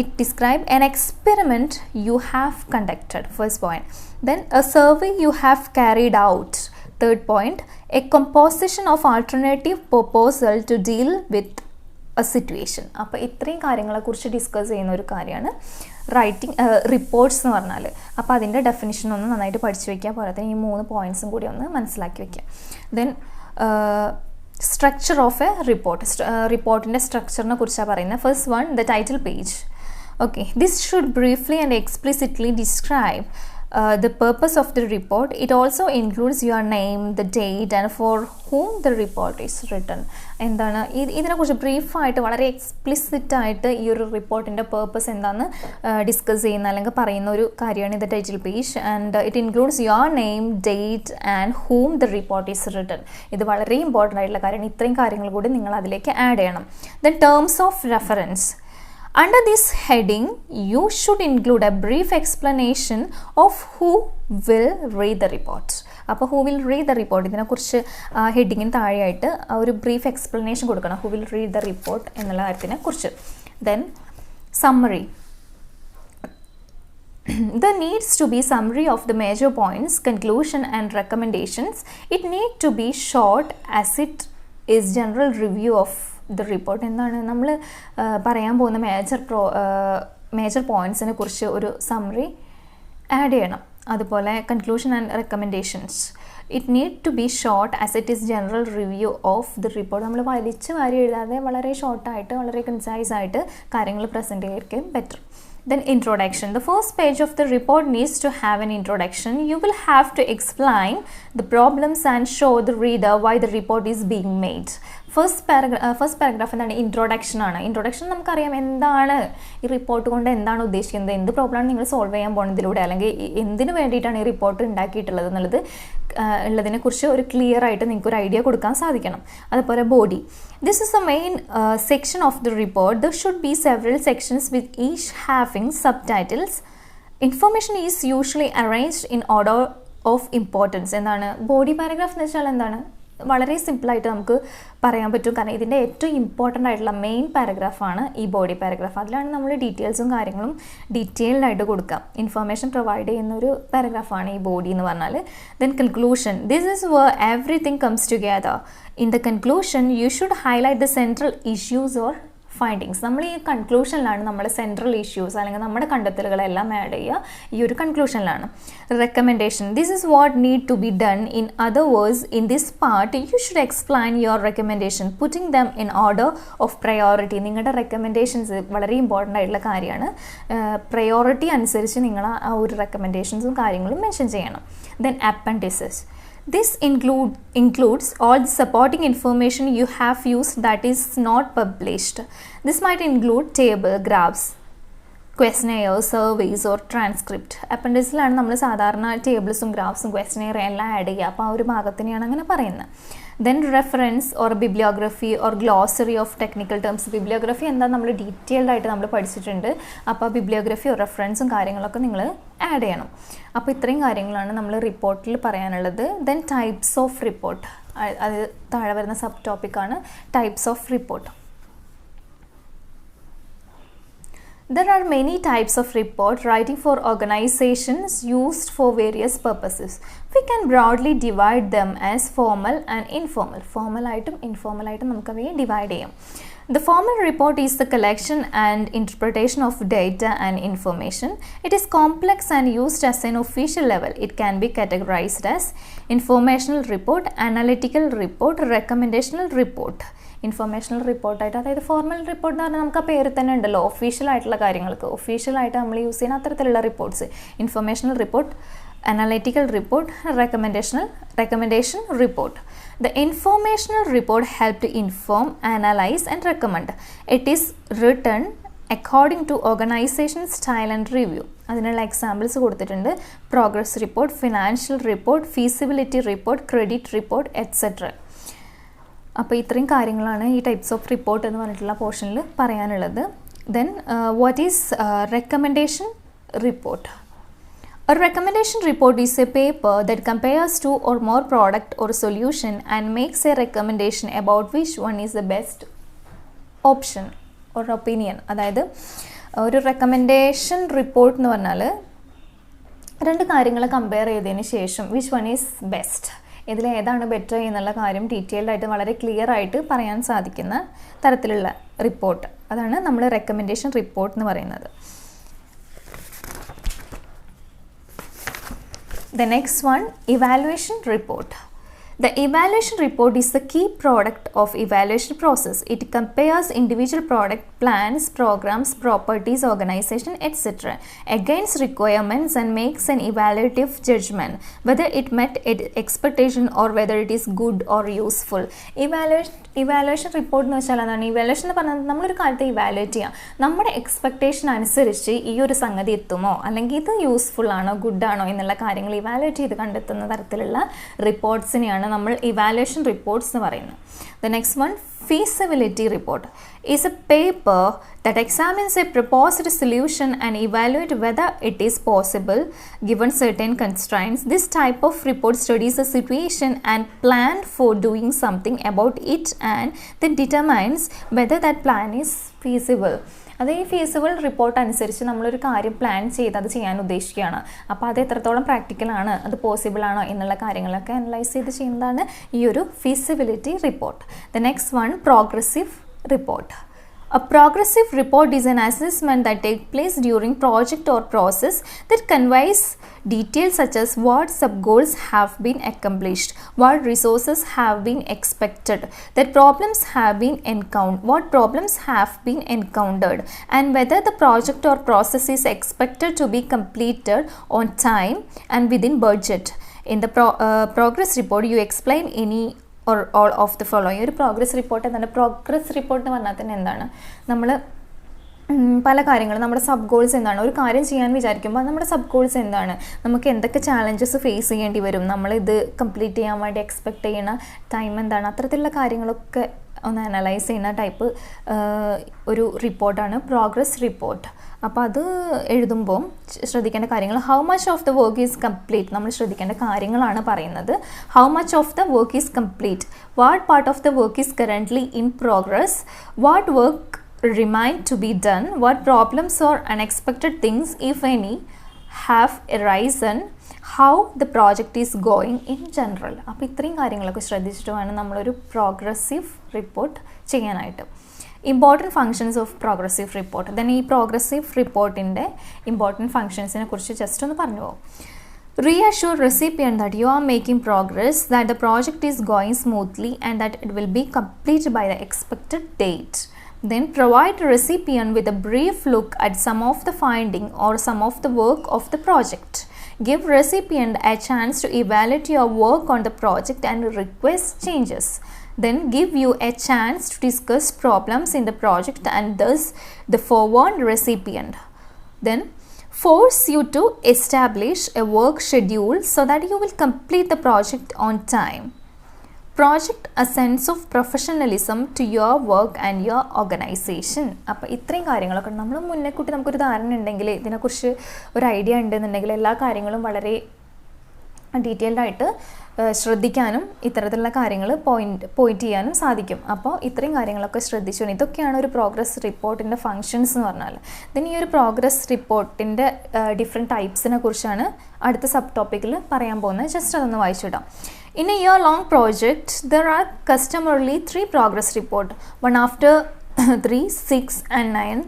it describe an experiment you have conducted, first point. Then a survey you have carried out, third point. A composition of alternative proposal to deal with a situation. അപ്പോൾ ഇത്രയും കാര്യങ്ങളെക്കുറിച്ച് ഡിസ്കസ് ചെയ്യുന്ന ഒരു കാര്യമാണ് റൈറ്റിംഗ് റിപ്പോർട്ട്സ് എന്ന് പറഞ്ഞാൽ. അപ്പോൾ അതിൻ്റെ ഡെഫിനിഷൻ ഒന്ന് നന്നായിട്ട് പഠിച്ചു വയ്ക്കുക, പോലെ തന്നെ ഈ 3 പോയിൻറ്റ്സും കൂടി ഒന്ന് മനസ്സിലാക്കി വയ്ക്കുക. Then structure of a report. റിപ്പോർട്ടിൻ്റെ സ്ട്രക്ചറിനെ കുറിച്ചാണ് പറയുന്നത്. First one, the title page. Okay, this should briefly and explicitly describe the purpose of the report. It also includes your name, the date and for whom the report is written. എന്താണ് ഇതിനെക്കുറിച്ച് ബ്രീഫായിട്ട് വളരെ എക്സ്പ്ലിസിറ്റ് ആയിട്ട് ഈ ഒരു റിപ്പോർട്ടിൻ്റെ പേർപ്പസ് എന്താണെന്ന് ഡിസ്കസ് ചെയ്യുന്ന അല്ലെങ്കിൽ പറയുന്ന ഒരു കാര്യമാണ് ഇത് title page. And it includes your name, date and ഹൂം the report is written. ഇത് വളരെ ഇമ്പോർട്ടൻ്റ് ആയിട്ടുള്ള കാര്യമാണ്. ഇത്രയും കാര്യങ്ങൾ കൂടി നിങ്ങൾ അതിലേക്ക് ആഡ് ചെയ്യണം. Then terms of reference. Under this heading, you should include a brief explanation of who will read the report. അപ്പോൾ who will read the report ഇതിനെക്കുറിച്ച് ഹെഡിങ്ങിന് താഴെയായിട്ട് ഒരു ബ്രീഫ് എക്സ്പ്ലനേഷൻ കൊടുക്കണം, who will read the report എന്നുള്ള കാര്യത്തിനെ കുറിച്ച്. Then summary. There needs to be summary of the major points, conclusion and recommendations. It need to be short as it is general review of the report. എന്താണ് നമ്മൾ പറയാൻ പോകുന്ന മേജർ പോയിൻറ്റ്സിനെ കുറിച്ച് ഒരു സമ്മറി ആഡ് ചെയ്യണം. അതുപോലെ conclusion and recommendations. It need to be short as it is general review of the report. നമ്മൾ വലിച്ചു വാരി എഴുതാതെ വളരെ ഷോർട്ടായിട്ട് വളരെ കൺസൈസ് ആയിട്ട് കാര്യങ്ങൾ പ്രസൻറ്റ് ചെയ്യാൻ better. Then introduction. The first page of the report needs to have an introduction. You will have to explain the problems and show the reader why the report is being made. First paragraph എന്താണ്? ഇൻട്രൊഡക്ഷൻ ആണ്. ഇൻട്രൊഡക്ഷൻ നമുക്കറിയാം എന്താണ് ഈ റിപ്പോർട്ട് കൊണ്ട് എന്താണ് ഉദ്ദേശിക്കുന്നത്, എന്ത് പ്രോബ്ലമാണ് നിങ്ങൾ സോൾവ് ചെയ്യാൻ പോകുന്നതിലൂടെ, അല്ലെങ്കിൽ എന്തിനു വേണ്ടിയിട്ടാണ് ഈ റിപ്പോർട്ട് ഉണ്ടാക്കിയിട്ടുള്ളത് എന്നുള്ളത് ഉള്ളതിനെക്കുറിച്ച് ഒരു ക്ലിയർ ആയിട്ട് നിങ്ങൾക്ക് ഒരു ഐഡിയ കൊടുക്കാൻ സാധിക്കണം. അതുപോലെ body. This is the main section of the report. There should be several sections with each having subtitles. Information is usually arranged in order of importance. എന്താണ് ബോഡി പാരഗ്രാഫ് എന്ന് വെച്ചാൽ എന്താണ്? വളരെ സിമ്പിളായിട്ട് നമുക്ക് പറയാൻ പറ്റും. കാരണം ഇതിൻ്റെ ഏറ്റവും ഇമ്പോർട്ടൻ്റ് ആയിട്ടുള്ള മെയിൻ പാരഗ്രാഫാണ് ഈ ബോഡി പാരഗ്രാഫ്. അതിലാണ് നമ്മൾ ഡീറ്റെയിൽസും കാര്യങ്ങളും ഡീറ്റെയിൽഡായിട്ട് കൊടുക്കാം. ഇൻഫർമേഷൻ പ്രൊവൈഡ് ചെയ്യുന്നൊരു പാരഗ്രാഫാണ് ഈ ബോഡി എന്ന് പറഞ്ഞാൽ. Then conclusion. This is where everything comes together. In the conclusion you should highlight the central issues or findings. നമ്മൾ ഈ കൺക്ലൂഷനിലാണ് നമ്മുടെ സെൻട്രൽ ഇഷ്യൂസ് അല്ലെങ്കിൽ നമ്മുടെ കണ്ടെത്തലുകളെല്ലാം ആഡ് ചെയ്യുക ഈ ഒരു കൺക്ലൂഷനിലാണ്. Recommendation. This is what need to be done. In other words, in this part you should explain your recommendation putting them in order of priority. നിങ്ങളുടെ റെക്കമെൻഡേഷൻസ് വളരെ ഇമ്പോർട്ടൻ്റ് ആയിട്ടുള്ള കാര്യമാണ്. പ്രയോറിറ്റി അനുസരിച്ച് നിങ്ങൾ ആ ഒരു റെക്കമെൻഡേഷൻസും കാര്യങ്ങളും മെൻഷൻ ചെയ്യണം. Then അപ്പൻഡിസസ്. This includes all the supporting information you have used that is not published. This might include table, graphs, questionnaire, surveys or transcript. അപ്പൻഡിക്സിലാണ് നമ്മൾ സാധാരണ ടേബിൾസും ഗ്രാഫ്സും ക്വസ്റ്റനെയർ എല്ലാം ആഡ് ചെയ്യുക. അപ്പോൾ ആ ഒരു ഭാഗത്തിനെയാണ് അങ്ങനെ പറയുന്നത്. Then reference or bibliography or glossary of technical terms. Bibliography എന്താ നമ്മൾ ഡീറ്റെയിൽഡ് ആയിട്ട് നമ്മൾ പഠിച്ചിട്ടുണ്ട്. അപ്പോൾ ബിബ്ലിയോഗ്രഫി ഓർ റെഫറൻസും കാര്യങ്ങളൊക്കെ നിങ്ങൾ ആഡ് ചെയ്യണം. അപ്പോൾ ഇത്രയും കാര്യങ്ങളാണ് നമ്മൾ റിപ്പോർട്ടിൽ പറയാനുള്ളത്. ദെൻ ടൈപ്സ് ഓഫ് റിപ്പോർട്ട്, അത് താഴെ വരുന്ന സബ് ടോപ്പിക്കാണ് types of report. There are many types of report writing for organizations used for various purposes. We can broadly divide them as formal and informal. Formal ആയിട്ടും informal ആയിട്ടും നമുക്ക് അവയെ ഡിവൈഡ് ചെയ്യാം. The formal report is the collection and interpretation of data and information. It is complex and used as an official level. It can be categorized as informational report, analytical report, recommendational report. Informational റിപ്പോർട്ടായിട്ട്, അതായത് ഫോർമൽ റിപ്പോർട്ട് എന്ന് പറഞ്ഞാൽ നമുക്ക് ആ പേര് തന്നെ ഉണ്ടല്ലോ, ഒഫീഷ്യൽ ആയിട്ടുള്ള കാര്യങ്ങൾക്ക് ഒഫീഷ്യലായിട്ട് നമ്മൾ യൂസ് ചെയ്യുന്ന അത്തരത്തിലുള്ള reports. Informational report, analytical report, recommendation report. The informational report help to inform, analyze and recommend. It is written according to organization style and review. അതിനുള്ള എക്സാമ്പിൾസ് കൊടുത്തിട്ടുണ്ട്. Progress report, financial report, feasibility report, credit report et cetera. അപ്പോൾ ഇത്രയും കാര്യങ്ങളാണ് ഈ ടൈപ്സ് ഓഫ് റിപ്പോർട്ട് എന്ന് പറഞ്ഞിട്ടുള്ള പോർഷനിൽ പറയാനുള്ളത്. Then what is recommendation report? A recommendation report is a paper that compares two or more product or solution and makes a recommendation about which one is the best option or opinion. അതായത് ഒരു റെക്കമെൻഡേഷൻ റിപ്പോർട്ട് എന്ന് പറഞ്ഞാൽ രണ്ട് കാര്യങ്ങൾ കമ്പയർ ചെയ്തതിന് ശേഷം വിച്ച് വൺ ഈസ് ബെസ്റ്റ്, ഇതിൽ ഏതാണ് ബെറ്റർ എന്നുള്ള കാര്യം ഡീറ്റെയിൽഡ് ആയിട്ട് വളരെ ക്ലിയർ ആയിട്ട് പറയാൻ സാധിക്കുന്ന തരത്തിലുള്ള റിപ്പോർട്ട്, അതാണ് നമ്മൾ റെക്കമെൻഡേഷൻ റിപ്പോർട്ട് എന്ന് പറയുന്നത്. The next one, evaluation report. The evaluation report is the key product of evaluation process. It compares individual product plans, programs, properties, organization, etc. against requirements and makes an evaluative judgment whether it met expectation or whether it is good or useful. Evaluation report എന്ന് വെച്ചാൽ എന്താണ്? ഇവാലുവേഷൻ എന്ന് പറഞ്ഞാൽ നമ്മളൊരു കാര്യത്തെ ഇവാലുവേറ്റ് ചെയ്യാം. നമ്മുടെ എക്സ്പെക്റ്റേഷൻ അനുസരിച്ച് ഈ ഒരു സംഗതി എത്തുമോ, അല്ലെങ്കിൽ ഇത് യൂസ്ഫുൾ ആണോ ഗുഡ് ആണോ എന്നുള്ള കാര്യങ്ങൾ ഇവാലുവേറ്റ് ചെയ്ത് കണ്ടെത്തുന്ന തരത്തിലുള്ള റിപ്പോർട്ട്സിനെയാണ് നമ്മൾ ഇവാലുവേഷൻ റിപ്പോർട്ട്സ് എന്ന് പറയുന്നത്. The next one, feasibility report is a paper that examines a proposed solution and evaluate whether it is possible given certain constraints. This type of report studies the situation and plan for doing something about it and then determines whether that plan is feasible. അത് ഈ ഫീസിബിൾ റിപ്പോർട്ട് അനുസരിച്ച് നമ്മളൊരു കാര്യം പ്ലാൻ ചെയ്ത് അത് ചെയ്യാൻ ഉദ്ദേശിക്കുകയാണ്. അപ്പോൾ അത് എത്രത്തോളം പ്രാക്ടിക്കലാണ്, അത് പോസിബിൾ ആണോ എന്നുള്ള കാര്യങ്ങളൊക്കെ അനലൈസ് ചെയ്ത് ചെയ്യുന്നതാണ് ഈ ഒരു feasibility report. The next one, progressive report. A progressive report is an assessment that takes place during project or process that conveys details such as what sub-goals have been accomplished, what resources have been expected, what problems have been encountered, and whether the project or process is expected to be completed on time and within budget. In the progress report, you explain any or all of the following. ഒരു പ്രോഗ്രസ് റിപ്പോർട്ട് എന്താണ്? പ്രോഗ്രസ് റിപ്പോർട്ട് എന്ന് പറഞ്ഞാൽ തന്നെ എന്താണ്, നമ്മൾ പല കാര്യങ്ങളും നമ്മുടെ സബ് ഗോൾസ് എന്താണ്, ഒരു കാര്യം ചെയ്യാൻ വിചാരിക്കുമ്പോൾ നമ്മുടെ സബ് ഗോൾസ് എന്താണ്, നമുക്ക് എന്തൊക്കെ ചാലഞ്ചസ് ഫേസ് ചെയ്യേണ്ടി വരും, നമ്മളിത് കംപ്ലീറ്റ് ചെയ്യാൻ വേണ്ടി എക്സ്പെക്റ്റ് ചെയ്യുന്ന ടൈം എന്താണ്, അത്തരത്തിലുള്ള കാര്യങ്ങളൊക്കെ ഒന്ന് അനലൈസ് ചെയ്യുന്ന ടൈപ്പ് ഒരു റിപ്പോർട്ടാണ് പ്രോഗ്രസ് റിപ്പോർട്ട്. അപ്പോൾ അത് എഴുതുമ്പോൾ ശ്രദ്ധിക്കേണ്ട കാര്യങ്ങൾ, how much of the work is complete, നമ്മൾ ശ്രദ്ധിക്കേണ്ട കാര്യങ്ങളാണ് പറയുന്നത്. How much of the work is complete, what part of the work is currently in progress, what work remain to be done, what problems or unexpected things, if any, have arisen, how the project is going in general. അപ്പോൾ ഇത്രയും കാര്യങ്ങളൊക്കെ ശ്രദ്ധിച്ചിട്ട് വേണം നമ്മളൊരു പ്രോഗ്രസീവ് റിപ്പോർട്ട് ചെയ്യാനായിട്ട്. Important functions of progressive report. Then ഈ പ്രോഗ്രസീവ് റിപ്പോർട്ടിൻ്റെ ഇമ്പോർട്ടൻറ്റ് ഫങ്ഷൻസിനെ കുറിച്ച് ജസ്റ്റ് ഒന്ന് പറഞ്ഞു പോകും. Reassure recipient that you are making progress, that the project is going smoothly and that it will be completed by the expected date. Then provide the recipient with a brief look at some of the finding or some of the work of the project. Give recipient a chance to evaluate your work on the project and request changes. Then give you a chance to discuss problems in the project and thus the forward recipient. Then force you to establish a work schedule so that you will complete the project on time. Project a sense of professionalism to your work and your organization. അപ്പോൾ ഇത്രയും കാര്യങ്ങളൊക്കെ നമ്മൾ മുന്നേ കൂട്ടി നമുക്കൊരു ധാരണ ഉണ്ടെങ്കിൽ, ഇതിനെക്കുറിച്ച് ഒരു ഐഡിയ ഉണ്ടെന്നുണ്ടെങ്കിൽ എല്ലാ കാര്യങ്ങളും വളരെ ഡീറ്റെയിൽഡ് ആയിട്ട് ശ്രദ്ധിക്കാനും ഇത്തരത്തിലുള്ള കാര്യങ്ങൾ പോയിന്റ് ചെയ്യാനും സാധിക്കും. അപ്പോൾ ഇത്രയും കാര്യങ്ങളൊക്കെ ശ്രദ്ധിച്ചു. ഇതൊക്കെയാണ് ഒരു പ്രോഗ്രസ് റിപ്പോർട്ടിൻ്റെ ഫങ്ഷൻസ് എന്ന് പറഞ്ഞാൽ. ഇതിന് ഈ ഒരു പ്രോഗ്രസ് റിപ്പോർട്ടിൻ്റെ ഡിഫറെൻറ്റ് ടൈപ്സിനെ കുറിച്ചാണ് അടുത്ത സബ് ടോപ്പിക്കിൽ പറയാൻ പോകുന്നത്. ജസ്റ്റ് അതൊന്ന് വായിച്ചിടാം. In a year-long project, there are customarily 3 progress reports, one after 3, 6 and 9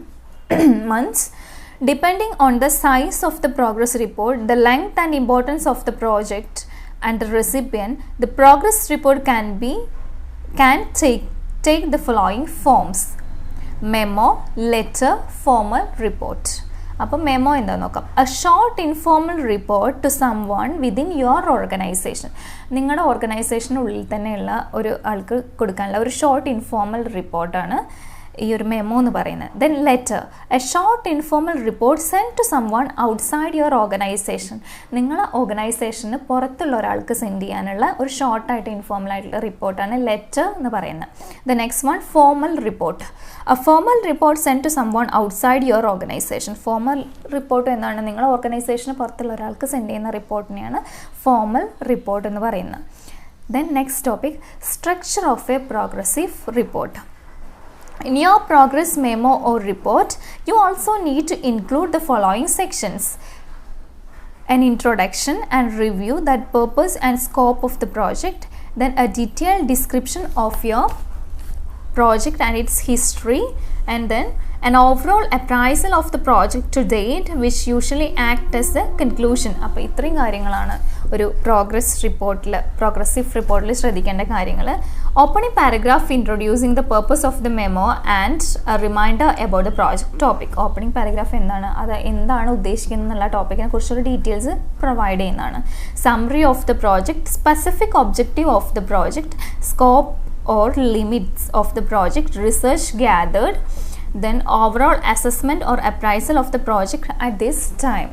months. Depending on the size of the progress report, the length and importance of the project and the recipient, the progress report can take the following forms: memo, letter, formal report. അപ്പോൾ മെമ്മോ എന്താണെന്ന് നോക്കാം. A short informal report to someone within your organisation. നിങ്ങളുടെ ഓർഗനൈസേഷനുള്ളിൽ തന്നെയുള്ള ഒരു ആൾക്ക് കൊടുക്കാനുള്ള ഒരു ഷോർട്ട് ഇൻഫോർമൽ റിപ്പോർട്ടാണ് ഈ ഒരു മെമ്മോ എന്ന് പറയുന്നത്. Then letter, a short informal report send to someone outside your organisation. നിങ്ങളെ ഓർഗനൈസേഷന് പുറത്തുള്ള ഒരാൾക്ക് സെൻഡ് ചെയ്യാനുള്ള ഒരു ഷോർട്ടായിട്ട് ഇൻഫോർമൽ ആയിട്ടുള്ള റിപ്പോർട്ടാണ് ലെറ്റർ എന്ന് പറയുന്നത്. The next one formal report. A formal report send to someone outside your organisation. Formal report എന്താണ്? നിങ്ങളെ ഓർഗനൈസേഷന് പുറത്തുള്ള ഒരാൾക്ക് സെൻഡ് ചെയ്യുന്ന റിപ്പോർട്ടിനെയാണ് ഫോർമൽ റിപ്പോർട്ട് എന്ന് പറയുന്നത്. Then next topic, structure of A progressive report. In your progress memo or report, you also need to include the following sections: an introduction and review, that purpose and scope of the project, then a detailed description of your project and its history, and then an overall appraisal of the project to date, which usually act as the conclusion. അപ്പോൾ ഇത്രയും കാര്യങ്ങളാണ് ഒരു പ്രോഗ്രസീവ് റിപ്പോർട്ടിൽ ശ്രദ്ധിക്കേണ്ട കാര്യങ്ങൾ. Opening paragraph introducing the purpose of the memo and a reminder about the project topic. Opening paragraph എന്താണ്, അത് എന്താണ് ഉദ്ദേശിക്കുന്നത് എന്നുള്ള ടോപ്പിക്കിനെ കുറിച്ചുള്ള ഡീറ്റെയിൽസ് പ്രൊവൈഡ് ചെയ്യുന്നതാണ്. Summary of the project, specific objective of the project, scope or limits of the project, research gathered, then overall assessment or appraisal of the project at this time.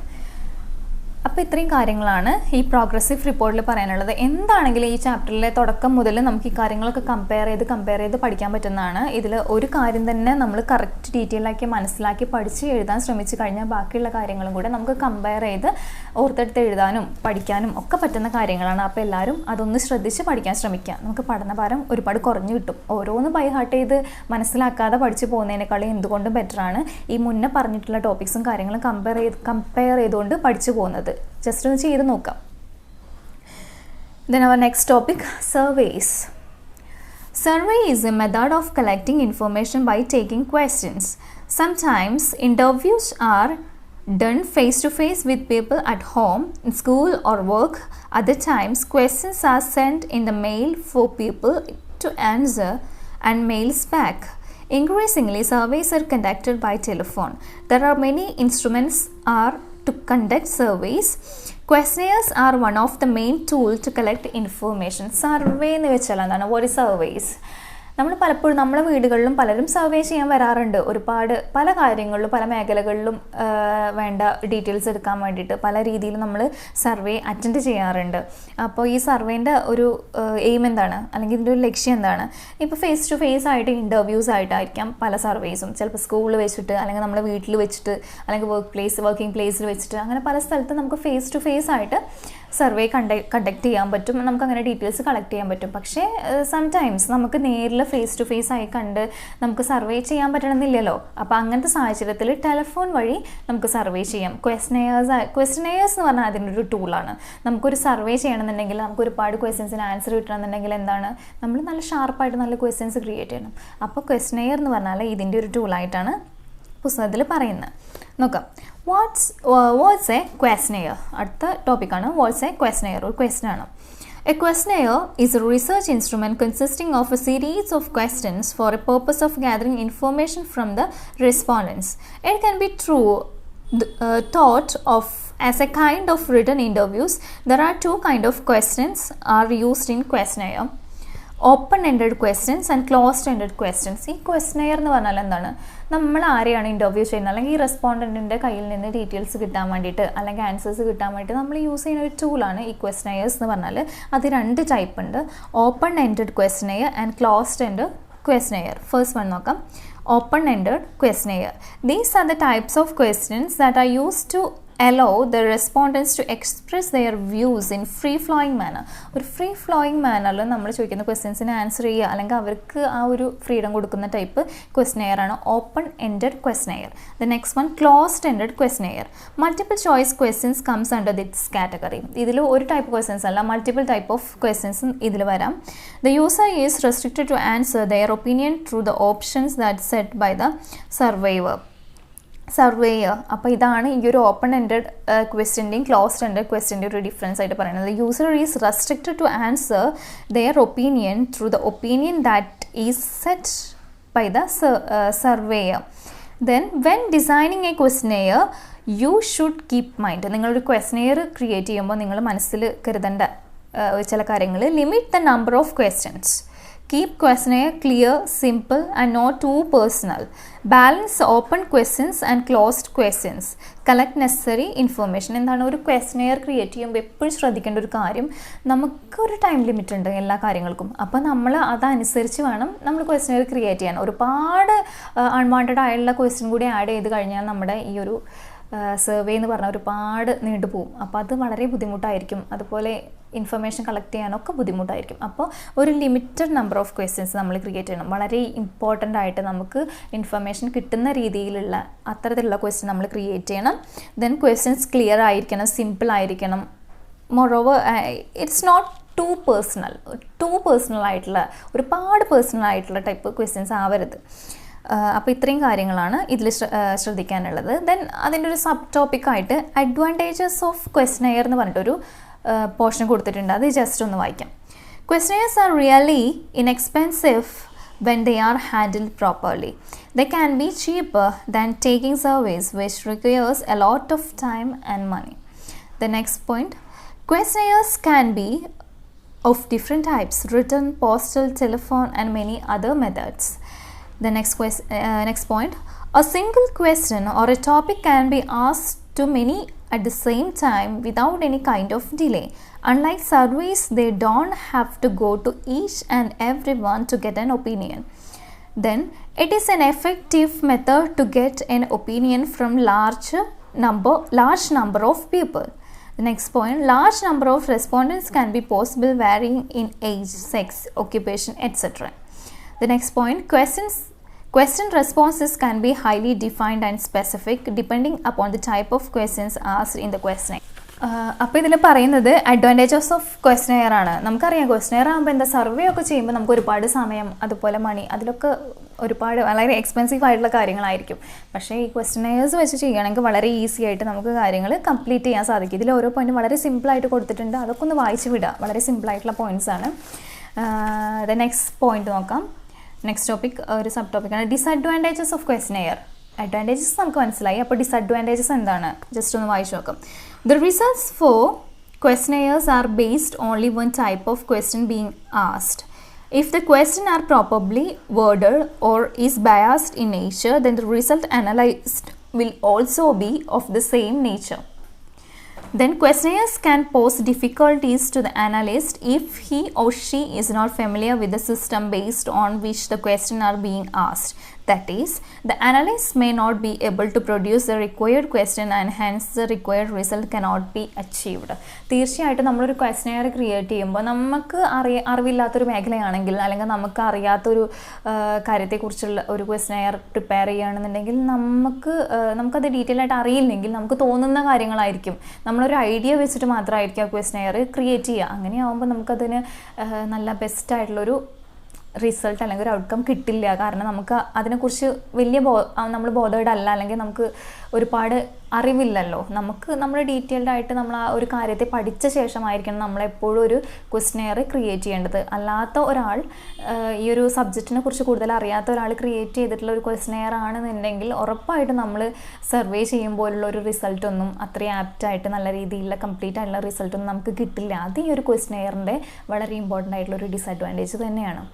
അപ്പോൾ ഇത്രയും കാര്യങ്ങളാണ് ഈ പ്രോഗ്രസീവ് റിപ്പോർട്ടിൽ പറയാനുള്ളത്. എന്താണെങ്കിലും ഈ ചാപ്റ്ററിലെ തുടക്കം മുതൽ നമുക്ക് ഈ കാര്യങ്ങളൊക്കെ കമ്പയർ ചെയ്ത് പഠിക്കാൻ പറ്റുന്നതാണ്. ഇതിൽ ഒരു കാര്യം തന്നെ നമ്മൾ കറക്റ്റ് ഡീറ്റെയിലാക്കി മനസ്സിലാക്കി പഠിച്ച് എഴുതാൻ ശ്രമിച്ചു കഴിഞ്ഞാൽ ബാക്കിയുള്ള കാര്യങ്ങളും കൂടെ നമുക്ക് കമ്പയർ ചെയ്ത് ഓർത്തെടുത്ത് എഴുതാനും പഠിക്കാനും ഒക്കെ പറ്റുന്ന കാര്യങ്ങളാണ്. അപ്പോൾ എല്ലാവരും അതൊന്ന് ശ്രദ്ധിച്ച് പഠിക്കാൻ ശ്രമിക്കുക. നമുക്ക് പഠനഭാരം ഒരുപാട് കുറഞ്ഞു കിട്ടും. ഓരോന്ന് ബൈ ഹാർട്ട് ചെയ്ത് മനസ്സിലാക്കാതെ പഠിച്ചു പോകുന്നതിനേക്കാളും എന്തുകൊണ്ടും ബെറ്ററാണ് ഈ മുന്നേ പറഞ്ഞിട്ടുള്ള ടോപ്പിക്സും കാര്യങ്ങളും കമ്പയർ ചെയ്തുകൊണ്ട് പഠിച്ചു പോകുന്നത്. ജസ്റ്റ് ഒന്ന് ചെയ്ത് നോക്കാം. Then our next topic, surveys. Survey is a method of collecting information by taking questions. Sometimes interviews are done face to face with people at home, in school or work. Other times questions are sent in the mail for people to answer and mails back. Increasingly, surveys are conducted by telephone. There are many instruments to conduct surveys. Questionnaires are one of the main tools to collect information. Survey എന്ന് വെച്ചാൽ എന്താണ്? What is surveys? നമ്മൾ പലപ്പോഴും നമ്മളെ വീടുകളിലും പലരും സർവേ ചെയ്യാൻ വരാറുണ്ട്. ഒരുപാട് പല കാര്യങ്ങളിലും പല മേഖലകളിലും വേണ്ട ഡീറ്റെയിൽസ് എടുക്കാൻ വേണ്ടിയിട്ട് പല രീതിയിൽ നമ്മൾ സർവേ അറ്റൻഡ് ചെയ്യാറുണ്ട്. അപ്പോൾ ഈ സർവേൻ്റെ ഒരു എയിം എന്താണ്, അല്ലെങ്കിൽ ഇതിൻ്റെ ഒരു ലക്ഷ്യം എന്താണ്? ഇപ്പോൾ ഫേസ് ടു ഫേസ് ആയിട്ട് ഇൻ്റർവ്യൂസ് ആയിട്ടായിരിക്കാം പല സർവേസും. ചിലപ്പോൾ സ്കൂളിൽ വെച്ചിട്ട്, അല്ലെങ്കിൽ നമ്മളെ വീട്ടിൽ വെച്ചിട്ട്, അല്ലെങ്കിൽ വർക്കിംഗ് പ്ലേസിൽ വെച്ചിട്ട്, അങ്ങനെ പല സ്ഥലത്ത് നമുക്ക് ഫേസ് ടു ഫേസ് ആയിട്ട് സർവേ കണ്ടക്ട് ചെയ്യാൻ പറ്റും. നമുക്ക് അങ്ങനെ ഡീറ്റെയിൽസ് കളക്ട് ചെയ്യാൻ പറ്റും. പക്ഷേ സംടൈംസ് നമുക്ക് നേരിൽ ഫേസ് ടു ഫേസ് ആയി കണ്ട് നമുക്ക് സർവേ ചെയ്യാൻ പറ്റണമെന്നില്ലല്ലോ. അപ്പോൾ അങ്ങനത്തെ സാഹചര്യത്തിൽ ടെലിഫോൺ വഴി നമുക്ക് സർവേ ചെയ്യാം. ക്വസ്റ്റനെയേഴ്സ് എന്ന് പറഞ്ഞാൽ അതിൻ്റെ ഒരു ടൂളാണ്. നമുക്കൊരു സർവേ ചെയ്യണമെന്നുണ്ടെങ്കിൽ, നമുക്ക് ഒരുപാട് ക്വസ്റ്റ്യൻസിന് ആൻസർ കിട്ടണമെന്നുണ്ടെങ്കിൽ എന്താണ്, നമ്മൾ നല്ല ഷാർപ്പായിട്ട് നല്ല ക്വസ്റ്റ്യൻസ് ക്രിയേറ്റ് ചെയ്യണം. അപ്പോൾ ക്വസ്റ്റനെയർ എന്ന് പറഞ്ഞാൽ ഇതിൻ്റെ ഒരു ടൂളായിട്ടാണ് പുസ്തകത്തിൽ പറയുന്നത്. നോക്കാം, വാട്ട്സ് എ ക്വസ്റ്റനെയർ. അടുത്ത ടോപ്പിക്കാണ് വാട്ട്സ് എ ക്വസ്റ്റനെയർ. ഒരു ക്വസ്റ്റൻ ആണ്. A questionnaire is a research instrument consisting of a series of questions for a purpose of gathering information from the respondents. It can be thought of as a kind of written interviews. There are two kinds of questions are used in questionnaire: open-ended questions and closed-ended questions. ഈ ക്വസ്റ്റനെയർ എന്ന് പറഞ്ഞാൽ എന്താണ്, നമ്മൾ ആരെയാണ് ഇൻ്റർവ്യൂ ചെയ്യുന്നത്, അല്ലെങ്കിൽ ഈ റെസ്പോണ്ടൻറ്റിൻ്റെ കയ്യിൽ നിന്ന് ഡീറ്റെയിൽസ് കിട്ടാൻ വേണ്ടിയിട്ട്, അല്ലെങ്കിൽ ആൻസേഴ്സ് കിട്ടാൻ വേണ്ടിയിട്ട് നമ്മൾ യൂസ് ചെയ്യുന്ന ഒരു ടൂളാണ് ഈ ക്വസ്റ്റനെയേഴ്സ് എന്ന് പറഞ്ഞാൽ. അത് രണ്ട് ടൈപ്പ് ഉണ്ട്: open-ended questionnaire and closed-ended questionnaire. First one നോക്കാം, open-ended questionnaire. These are the types of questions that are used to allow the respondents to express their views in free-flowing manner. ഒരു ഫ്രീ ഫ്ലോയിങ് മാനറിൽ നമ്മൾ ചോദിക്കുന്ന ക്വസ്റ്റ്യൻസിന് ആൻസർ ചെയ്യുക, അല്ലെങ്കിൽ അവർക്ക് ആ ഒരു ഫ്രീഡം കൊടുക്കുന്ന ടൈപ്പ് ക്വസ്റ്റനെയർ ആണ് open ended questionnaire. The next one closed ended questionnaire. Multiple choice questions comes under this category. ഇതിൽ ഒരു ടൈപ്പ് ക്വസ്റ്റ്യൻസ് അല്ല, മൾട്ടിപ്പിൾ ടൈപ്പ് ഓഫ് ക്വസ്റ്റ്യൻസും ഇതിൽ വരാം. The user is restricted to answer their opinion through the options that set by the surveyor. അപ്പോൾ ഇതാണ് ഈ ഒരു ഓപ്പൺ എൻഡഡ് ക്വസ്റ്റ്യൻ്റെയും ക്ലോസ്ഡ് എൻഡഡ് ക്വസ്റ്റ്യൻ്റെ ഒരു ഡിഫറൻസ് ആയിട്ട് പറയുന്നത്. User is restricted to answer their opinion through the opinion that is set by the surveyor. Then when designing a questionnaire you should keep mind. നിങ്ങളൊരു ക്വസ്റ്റനെയർ ക്രിയേറ്റ് ചെയ്യുമ്പോൾ നിങ്ങൾ മനസ്സിൽ കരുതേണ്ട ചില കാര്യങ്ങൾ: limit the number of questions, keep questionnaire clear, simple and not too personal, balance open questions and closed questions, collect necessary information. എന്താണ് ഒരു ക്വസ്റ്റനെയർ ക്രിയേറ്റ് ചെയ്യുമ്പോൾ എപ്പോഴും ശ്രദ്ധിക്കേണ്ട ഒരു കാര്യം, നമുക്കൊരു ടൈം ലിമിറ്റ് ഉണ്ട് എല്ലാ കാര്യങ്ങൾക്കും. അപ്പോൾ നമ്മൾ അതനുസരിച്ച് വേണം നമ്മൾ ക്വസ്റ്റനെയർ ക്രിയേറ്റ് ചെയ്യാൻ. ഒരുപാട് അൺവാണ്ടഡ് ആയുള്ള ക്വസ്റ്റ്യൻ കൂടി ആഡ് ചെയ്ത് കഴിഞ്ഞാൽ നമ്മുടെ ഈ ഒരു സർവേ എന്ന് പറഞ്ഞാൽ ഒരുപാട് നീണ്ടുപോകും. അപ്പോൾ അത് വളരെ ബുദ്ധിമുട്ടായിരിക്കും. അതുപോലെ ഇൻഫർമേഷൻ കളക്ട് ചെയ്യാനൊക്കെ ബുദ്ധിമുട്ടായിരിക്കും. അപ്പോൾ ഒരു ലിമിറ്റഡ് നമ്പർ ഓഫ് ക്വസ്റ്റ്യൻസ് നമ്മൾ ക്രിയേറ്റ് ചെയ്യണം. വളരെ ഇമ്പോർട്ടൻ്റ് ആയിട്ട് നമുക്ക് ഇൻഫർമേഷൻ കിട്ടുന്ന രീതിയിലുള്ള അത്തരത്തിലുള്ള ക്വസ്റ്റ്യൻ നമ്മൾ ക്രിയേറ്റ് ചെയ്യണം. ദെൻ ക്വസ്റ്റ്യൻസ് ക്ലിയർ ആയിരിക്കണം, സിമ്പിൾ ആയിരിക്കണം. Moreover it's not too personal ആയിട്ടുള്ള, ഒരുപാട് പേഴ്സണൽ ആയിട്ടുള്ള ടൈപ്പ് ക്വസ്റ്റ്യൻസ് ആവരുത്. അപ്പോൾ ഇത്രയും കാര്യങ്ങളാണ് ഇതിൽ ശ്രദ്ധിക്കാനുള്ളത്. ദെൻ അതിൻ്റെ ഒരു സബ് ടോപ്പിക്കായിട്ട് അഡ്വാൻറ്റേജസ് ഓഫ് ക്വസ്റ്റനെയർ എന്ന് പറഞ്ഞിട്ടൊരു പോർഷൻ കൊടുത്തിട്ടുണ്ട്. അത് ജസ്റ്റ് ഒന്ന് വായിക്കാം. Questionnaires are really inexpensive when they are handled properly. They can be cheaper than taking surveys, which requires a lot of time and money. The next point, questionnaires can be of different types: written, postal, telephone and many other methods. The next point, a single question or a topic can be asked to many at the same time without any kind of delay. Unlike surveys, they don't have to go to each and everyone to get an opinion. Then it is an effective method to get an opinion from large number of people. The next point, large number of respondents can be possible varying in age, sex, occupation, etc. The next point, question responses can be highly defined and specific depending upon the type of questions asked in the questionnaire. അപ്പോൾ ഇതിൽ പറയുന്നത് അഡ്വാൻറ്റേജസ് ഓഫ് ക്വസ്റ്റനെയർ ആണ്. നമുക്കറിയാം ക്വസ്റ്റനെയർ ആകുമ്പോൾ എന്താ, സർവേ ഒക്കെ ചെയ്യുമ്പോൾ നമുക്ക് ഒരുപാട് സമയം, അതുപോലെ മണി, അതിലൊക്കെ ഒരുപാട് വളരെ എക്സ്പെൻസീവ് ആയിട്ടുള്ള കാര്യങ്ങളായിരിക്കും. പക്ഷേ ഈ ക്വസ്റ്റനെയേഴ്സ് വെച്ച് ചെയ്യുകയാണെങ്കിൽ വളരെ ഈസി ആയിട്ട് നമുക്ക് കാര്യങ്ങൾ കംപ്ലീറ്റ് ചെയ്യാൻ സാധിക്കും. ഇതിൽ ഓരോ പോയിൻറ്റും വളരെ സിമ്പിളായിട്ട് കൊടുത്തിട്ടുണ്ട്. അതൊക്കെ ഒന്ന് വായിച്ച് വിടുക. വളരെ സിമ്പിളായിട്ടുള്ള പോയിൻറ്റ്സ് ആണ്. നെക്സ്റ്റ് പോയിൻറ്റ് നോക്കാം. നെക്സ്റ്റ് ടോപ്പിക് ഒരു സബ് ടോപ്പിക്കാണ് ഡിസഡ്വാൻറ്റേജസ് ഓഫ് ക്വസ്റ്റനെയർ. അഡ്വാൻറ്റേജസ് നമുക്ക് മനസ്സിലായി. അപ്പോൾ ഡിസഡ്വാൻറ്റേജസ് എന്താണ് ജസ്റ്റ് ഒന്ന് വായിച്ച് നോക്കാം. The results for questionnaires are based only one type of question being asked. If the question are properly worded or is biased in nature, then the result analyzed will also be of the same nature. Then questionnaires can pose difficulties to the analyst if he or she is not familiar with the system based on which the question are being asked. That is, the analyst may not be able to produce the required question and hence the required result cannot be achieved. തീർച്ചയായിട്ടും നമ്മളൊരു ക്വസ്റ്റനെയർ ക്രിയേറ്റ് ചെയ്യുമ്പോൾ നമുക്ക് അറിവില്ലാത്തൊരു മേഖലയാണെങ്കിൽ അല്ലെങ്കിൽ നമുക്ക് അറിയാത്തൊരു കാര്യത്തെക്കുറിച്ചുള്ള ഒരു ക്വസ്റ്റനെയർ പ്രിപ്പയർ ചെയ്യുകയാണെന്നുണ്ടെങ്കിൽ നമുക്കത് ഡീറ്റെയിൽ ആയിട്ട് അറിയില്ലെങ്കിൽ നമുക്ക് തോന്നുന്ന കാര്യങ്ങളായിരിക്കും, നമ്മളൊരു ഐഡിയ വെച്ചിട്ട് മാത്രമായിരിക്കും ആ ക്വസ്റ്റനെയർ ക്രിയേറ്റ് ചെയ്യുക. അങ്ങനെയാവുമ്പോൾ നമുക്കതിന് നല്ല ബെസ്റ്റായിട്ടുള്ളൊരു റിസൾട്ട് അല്ലെങ്കിൽ ഒരു ഔട്ട്കം കിട്ടില്ല. കാരണം നമുക്ക് അതിനെക്കുറിച്ച് വലിയ നമ്മൾ ബോധേഡ് അല്ല, അല്ലെങ്കിൽ നമുക്ക് ഒരുപാട് അറിവില്ലല്ലോ. നമ്മൾ ഡീറ്റെയിൽഡ് ആയിട്ട് നമ്മൾ ആ ഒരു കാര്യത്തെ പഠിച്ച ശേഷമായിരിക്കണം നമ്മളെപ്പോഴും ഒരു ക്വസ്റ്റനെയർ ക്രിയേറ്റ് ചെയ്യേണ്ടത്. അല്ലാത്ത ഒരാൾ, ഈ ഒരു സബ്ജക്റ്റിനെ കുറിച്ച് കൂടുതൽ അറിയാത്ത ഒരാൾ ക്രിയേറ്റ് ചെയ്തിട്ടുള്ള ഒരു ക്വസ്റ്റനെയർ ആണെന്നുണ്ടെങ്കിൽ ഉറപ്പായിട്ടും നമ്മൾ സർവേ ചെയ്യുമ്പോഴുള്ള ഒരു റിസൾട്ടൊന്നും അത്രയും ആപ്റ്റായിട്ട് നല്ല രീതിയിലുള്ള കംപ്ലീറ്റ് ആയിട്ടുള്ള റിസൾട്ടൊന്നും നമുക്ക് കിട്ടില്ല. അത് ഈ ഒരു ക്വസ്റ്റനെയറിൻ്റെ വളരെ ഇമ്പോർട്ടൻ്റ് ആയിട്ടുള്ളൊരു ഡിസഡ്വാൻറ്റേജ് തന്നെയാണ്.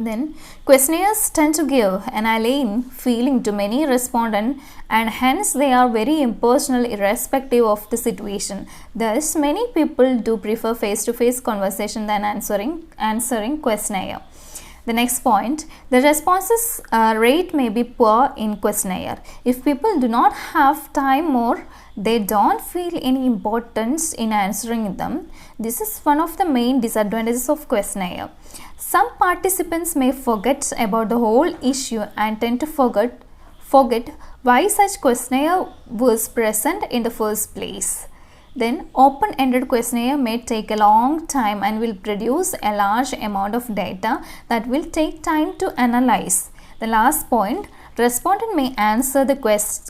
Then questionnaires tend to give an alien feeling to many respondents and hence they are very impersonal irrespective of the situation. Thus many people do prefer face-to-face conversation than answering questionnaire. The next point, the responses rate may be poor in questionnaire. If people do not have time or they don't feel any importance in answering them, this is one of the main disadvantages of questionnaire. Some participants may forget about the whole issue and tend to forget why such questionnaire was present in the first place. Then open-ended questionnaire may take a long time and will produce a large amount of data that will take time to analyze. The last point, respondent may answer the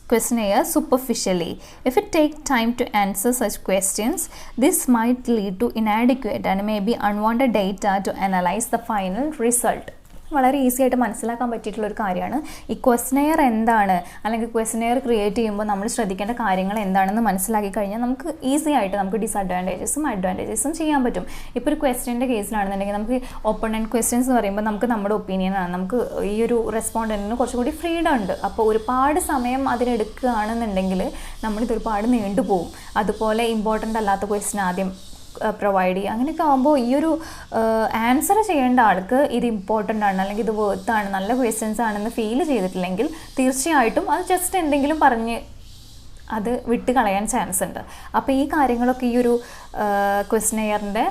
questionnaire superficially. If it takes time to answer such questions, this might lead to inadequate and maybe unwanted data to analyze the final result. വളരെ ഈസി ആയിട്ട് മനസ്സിലാക്കാൻ പറ്റിയിട്ടുള്ളൊരു കാര്യമാണ് ഈ ക്വസ്റ്റനെയർ എന്താണ്, അല്ലെങ്കിൽ ക്വസ്റ്റനെയർ ക്രിയേറ്റ് ചെയ്യുമ്പോൾ നമ്മൾ ശ്രദ്ധിക്കേണ്ട കാര്യങ്ങൾ എന്താണെന്ന് മനസ്സിലാക്കി കഴിഞ്ഞാൽ നമുക്ക് ഈസി ആയിട്ട് നമുക്ക് ഡിസഡ്വാൻറ്റേജസും അഡ്വാൻറ്റേജസും ചെയ്യാൻ പറ്റും. ഇപ്പോൾ ഒരു ക്വസ്റ്റ്യൻ്റെ കേസിലാണെന്നുണ്ടെങ്കിൽ നമുക്ക് ഓപ്പൺ ആൻഡ് ക്വസ്റ്റ്യൻസ് എന്ന് പറയുമ്പോൾ നമുക്ക് നമ്മുടെ ഒപ്പീനിയനാണ്, നമുക്ക് ഈ ഒരു റെസ്പോണ്ടൻറ്റിന് കുറച്ചുകൂടി ഫ്രീഡം ഉണ്ട്. അപ്പോൾ ഒരുപാട് സമയം അതിനെടുക്കുകയാണെന്നുണ്ടെങ്കിൽ നമ്മളിത് ഒരുപാട് നീണ്ടുപോകും. അതുപോലെ ഇമ്പോർട്ടൻ്റ് അല്ലാത്ത ക്വസ്റ്റ്യൻ ആദ്യം പ്രൊവൈഡ് ചെയ്യുക. അങ്ങനെയൊക്കെ ആകുമ്പോൾ ഈ ഒരു ആൻസർ ചെയ്യേണ്ട ആൾക്ക് ഇത് ഇമ്പോർട്ടൻ്റ് ആണ് അല്ലെങ്കിൽ ഇത് വേർത്താണ്, നല്ല ക്വസ്റ്റ്യൻസ് ആണെന്ന് ഫീൽ ചെയ്തിട്ടില്ലെങ്കിൽ തീർച്ചയായിട്ടും അത് ജസ്റ്റ് എന്തെങ്കിലും പറഞ്ഞ് അത് വിട്ട് കളയാൻ ചാൻസ് ഉണ്ട്. അപ്പോൾ ഈ കാര്യങ്ങളൊക്കെ ഈ ഒരു ക്വസ്റ്റനെയറിൻ്റെ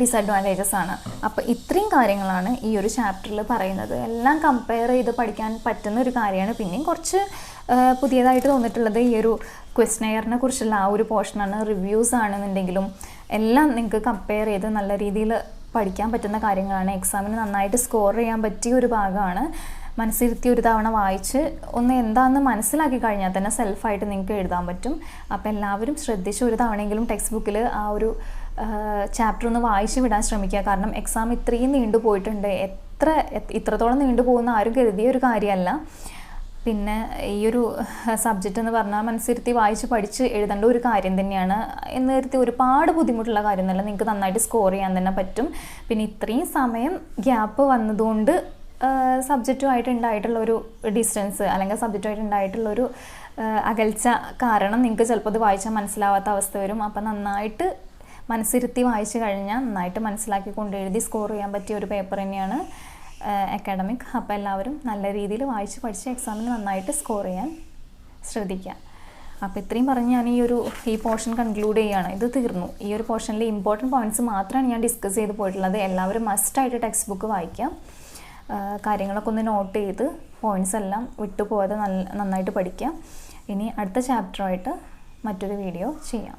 ഡിസഡ്വാൻറ്റേജസ് ആണ്. അപ്പോൾ ഇത്രയും കാര്യങ്ങളാണ് ഈ ഒരു ചാപ്റ്ററിൽ പറയുന്നത്. എല്ലാം കമ്പയർ ചെയ്ത് പഠിക്കാൻ പറ്റുന്ന ഒരു കാര്യമാണ്. പിന്നെയും കുറച്ച് പുതിയതായിട്ട് തോന്നിയിട്ടുള്ളത് ഈ ഒരു ക്വസ്റ്റനെയറിനെ കുറിച്ചുള്ള ആ ഒരു പോർഷനാണ്. റിവ്യൂസ് ആണെന്നുണ്ടെങ്കിലും എല്ലാം നിങ്ങൾക്ക് കമ്പയർ ചെയ്ത് നല്ല രീതിയിൽ പഠിക്കാൻ പറ്റുന്ന കാര്യങ്ങളാണ്. എക്സാമിന് നന്നായിട്ട് സ്കോർ ചെയ്യാൻ പറ്റിയ ഒരു ഭാഗമാണ്. മനസ്സിരുത്തി ഒരു തവണ വായിച്ച് ഒന്ന് എന്താണെന്ന് മനസ്സിലാക്കി കഴിഞ്ഞാൽ തന്നെ സെൽഫായിട്ട് നിങ്ങൾക്ക് എഴുതാൻ പറ്റും. അപ്പോൾ എല്ലാവരും ശ്രദ്ധിച്ച് ഒരു തവണയെങ്കിലും ടെക്സ്റ്റ് ബുക്കിൽ ആ ഒരു ചാപ്റ്റർ ഒന്ന് വായിച്ച് വിടാൻ ശ്രമിക്കുക. കാരണം എക്സാം ഇത്രയും നീണ്ടുപോയിട്ടുണ്ട്. ഇത്രത്തോളം നീണ്ടുപോകുന്ന ആരും കരുതിയ ഒരു കാര്യമല്ല. പിന്നെ ഈ ഒരു സബ്ജക്റ്റ് എന്ന് പറഞ്ഞാൽ മനസ്സിരുത്തി വായിച്ച് പഠിച്ച് എഴുതേണ്ട ഒരു കാര്യം തന്നെയാണ്. എന്ന് കരുതി ഒരുപാട് ബുദ്ധിമുട്ടുള്ള കാര്യമൊന്നുമല്ല, നിങ്ങൾക്ക് നന്നായിട്ട് സ്കോർ ചെയ്യാൻ തന്നെ പറ്റും. പിന്നെ ഇത്രയും സമയം ഗ്യാപ്പ് വന്നതുകൊണ്ട് സബ്ജക്റ്റുമായിട്ട് ഉണ്ടായിട്ടുള്ളൊരു ഡിസ്റ്റൻസ് അല്ലെങ്കിൽ സബ്ജക്റ്റുമായിട്ട് ഉണ്ടായിട്ടുള്ളൊരു അകൽച്ച കാരണം നിങ്ങൾക്ക് ചിലപ്പോൾ അത് വായിച്ചാൽ മനസ്സിലാവാത്ത അവസ്ഥ വരും. അപ്പം നന്നായിട്ട് മനസ്സിരുത്തി വായിച്ച് കഴിഞ്ഞാൽ നന്നായിട്ട് മനസ്സിലാക്കിക്കൊണ്ട് എഴുതി സ്കോർ ചെയ്യാൻ പറ്റിയ ഒരു പേപ്പർ തന്നെയാണ് അക്കാഡമിക്. അപ്പോൾ എല്ലാവരും നല്ല രീതിയിൽ വായിച്ച് പഠിച്ച് എക്സാമിന് നന്നായിട്ട് സ്കോർ ചെയ്യാൻ ശ്രദ്ധിക്കുക. അപ്പോൾ ഇത്രയും പറഞ്ഞ് ഞാൻ ഈ പോർഷൻ കൺക്ലൂഡ് ചെയ്യുകയാണ്. ഇത് തീർന്നു. ഈ ഒരു പോർഷനിൽ ഇമ്പോർട്ടൻറ്റ് പോയിൻറ്റ്സ് മാത്രമാണ് ഞാൻ ഡിസ്കസ് ചെയ്ത് പോയിട്ടുള്ളത്. എല്ലാവരും മസ്റ്റായിട്ട് ടെക്സ്റ്റ് ബുക്ക് വായിക്കാം. കാര്യങ്ങളൊക്കെ ഒന്ന് നോട്ട് ചെയ്ത് പോയിൻറ്റ്സ് എല്ലാം വിട്ടുപോകാതെ നന്നായിട്ട് പഠിക്കാം. ഇനി അടുത്ത ചാപ്റ്ററായിട്ട് മറ്റൊരു വീഡിയോ ചെയ്യാം.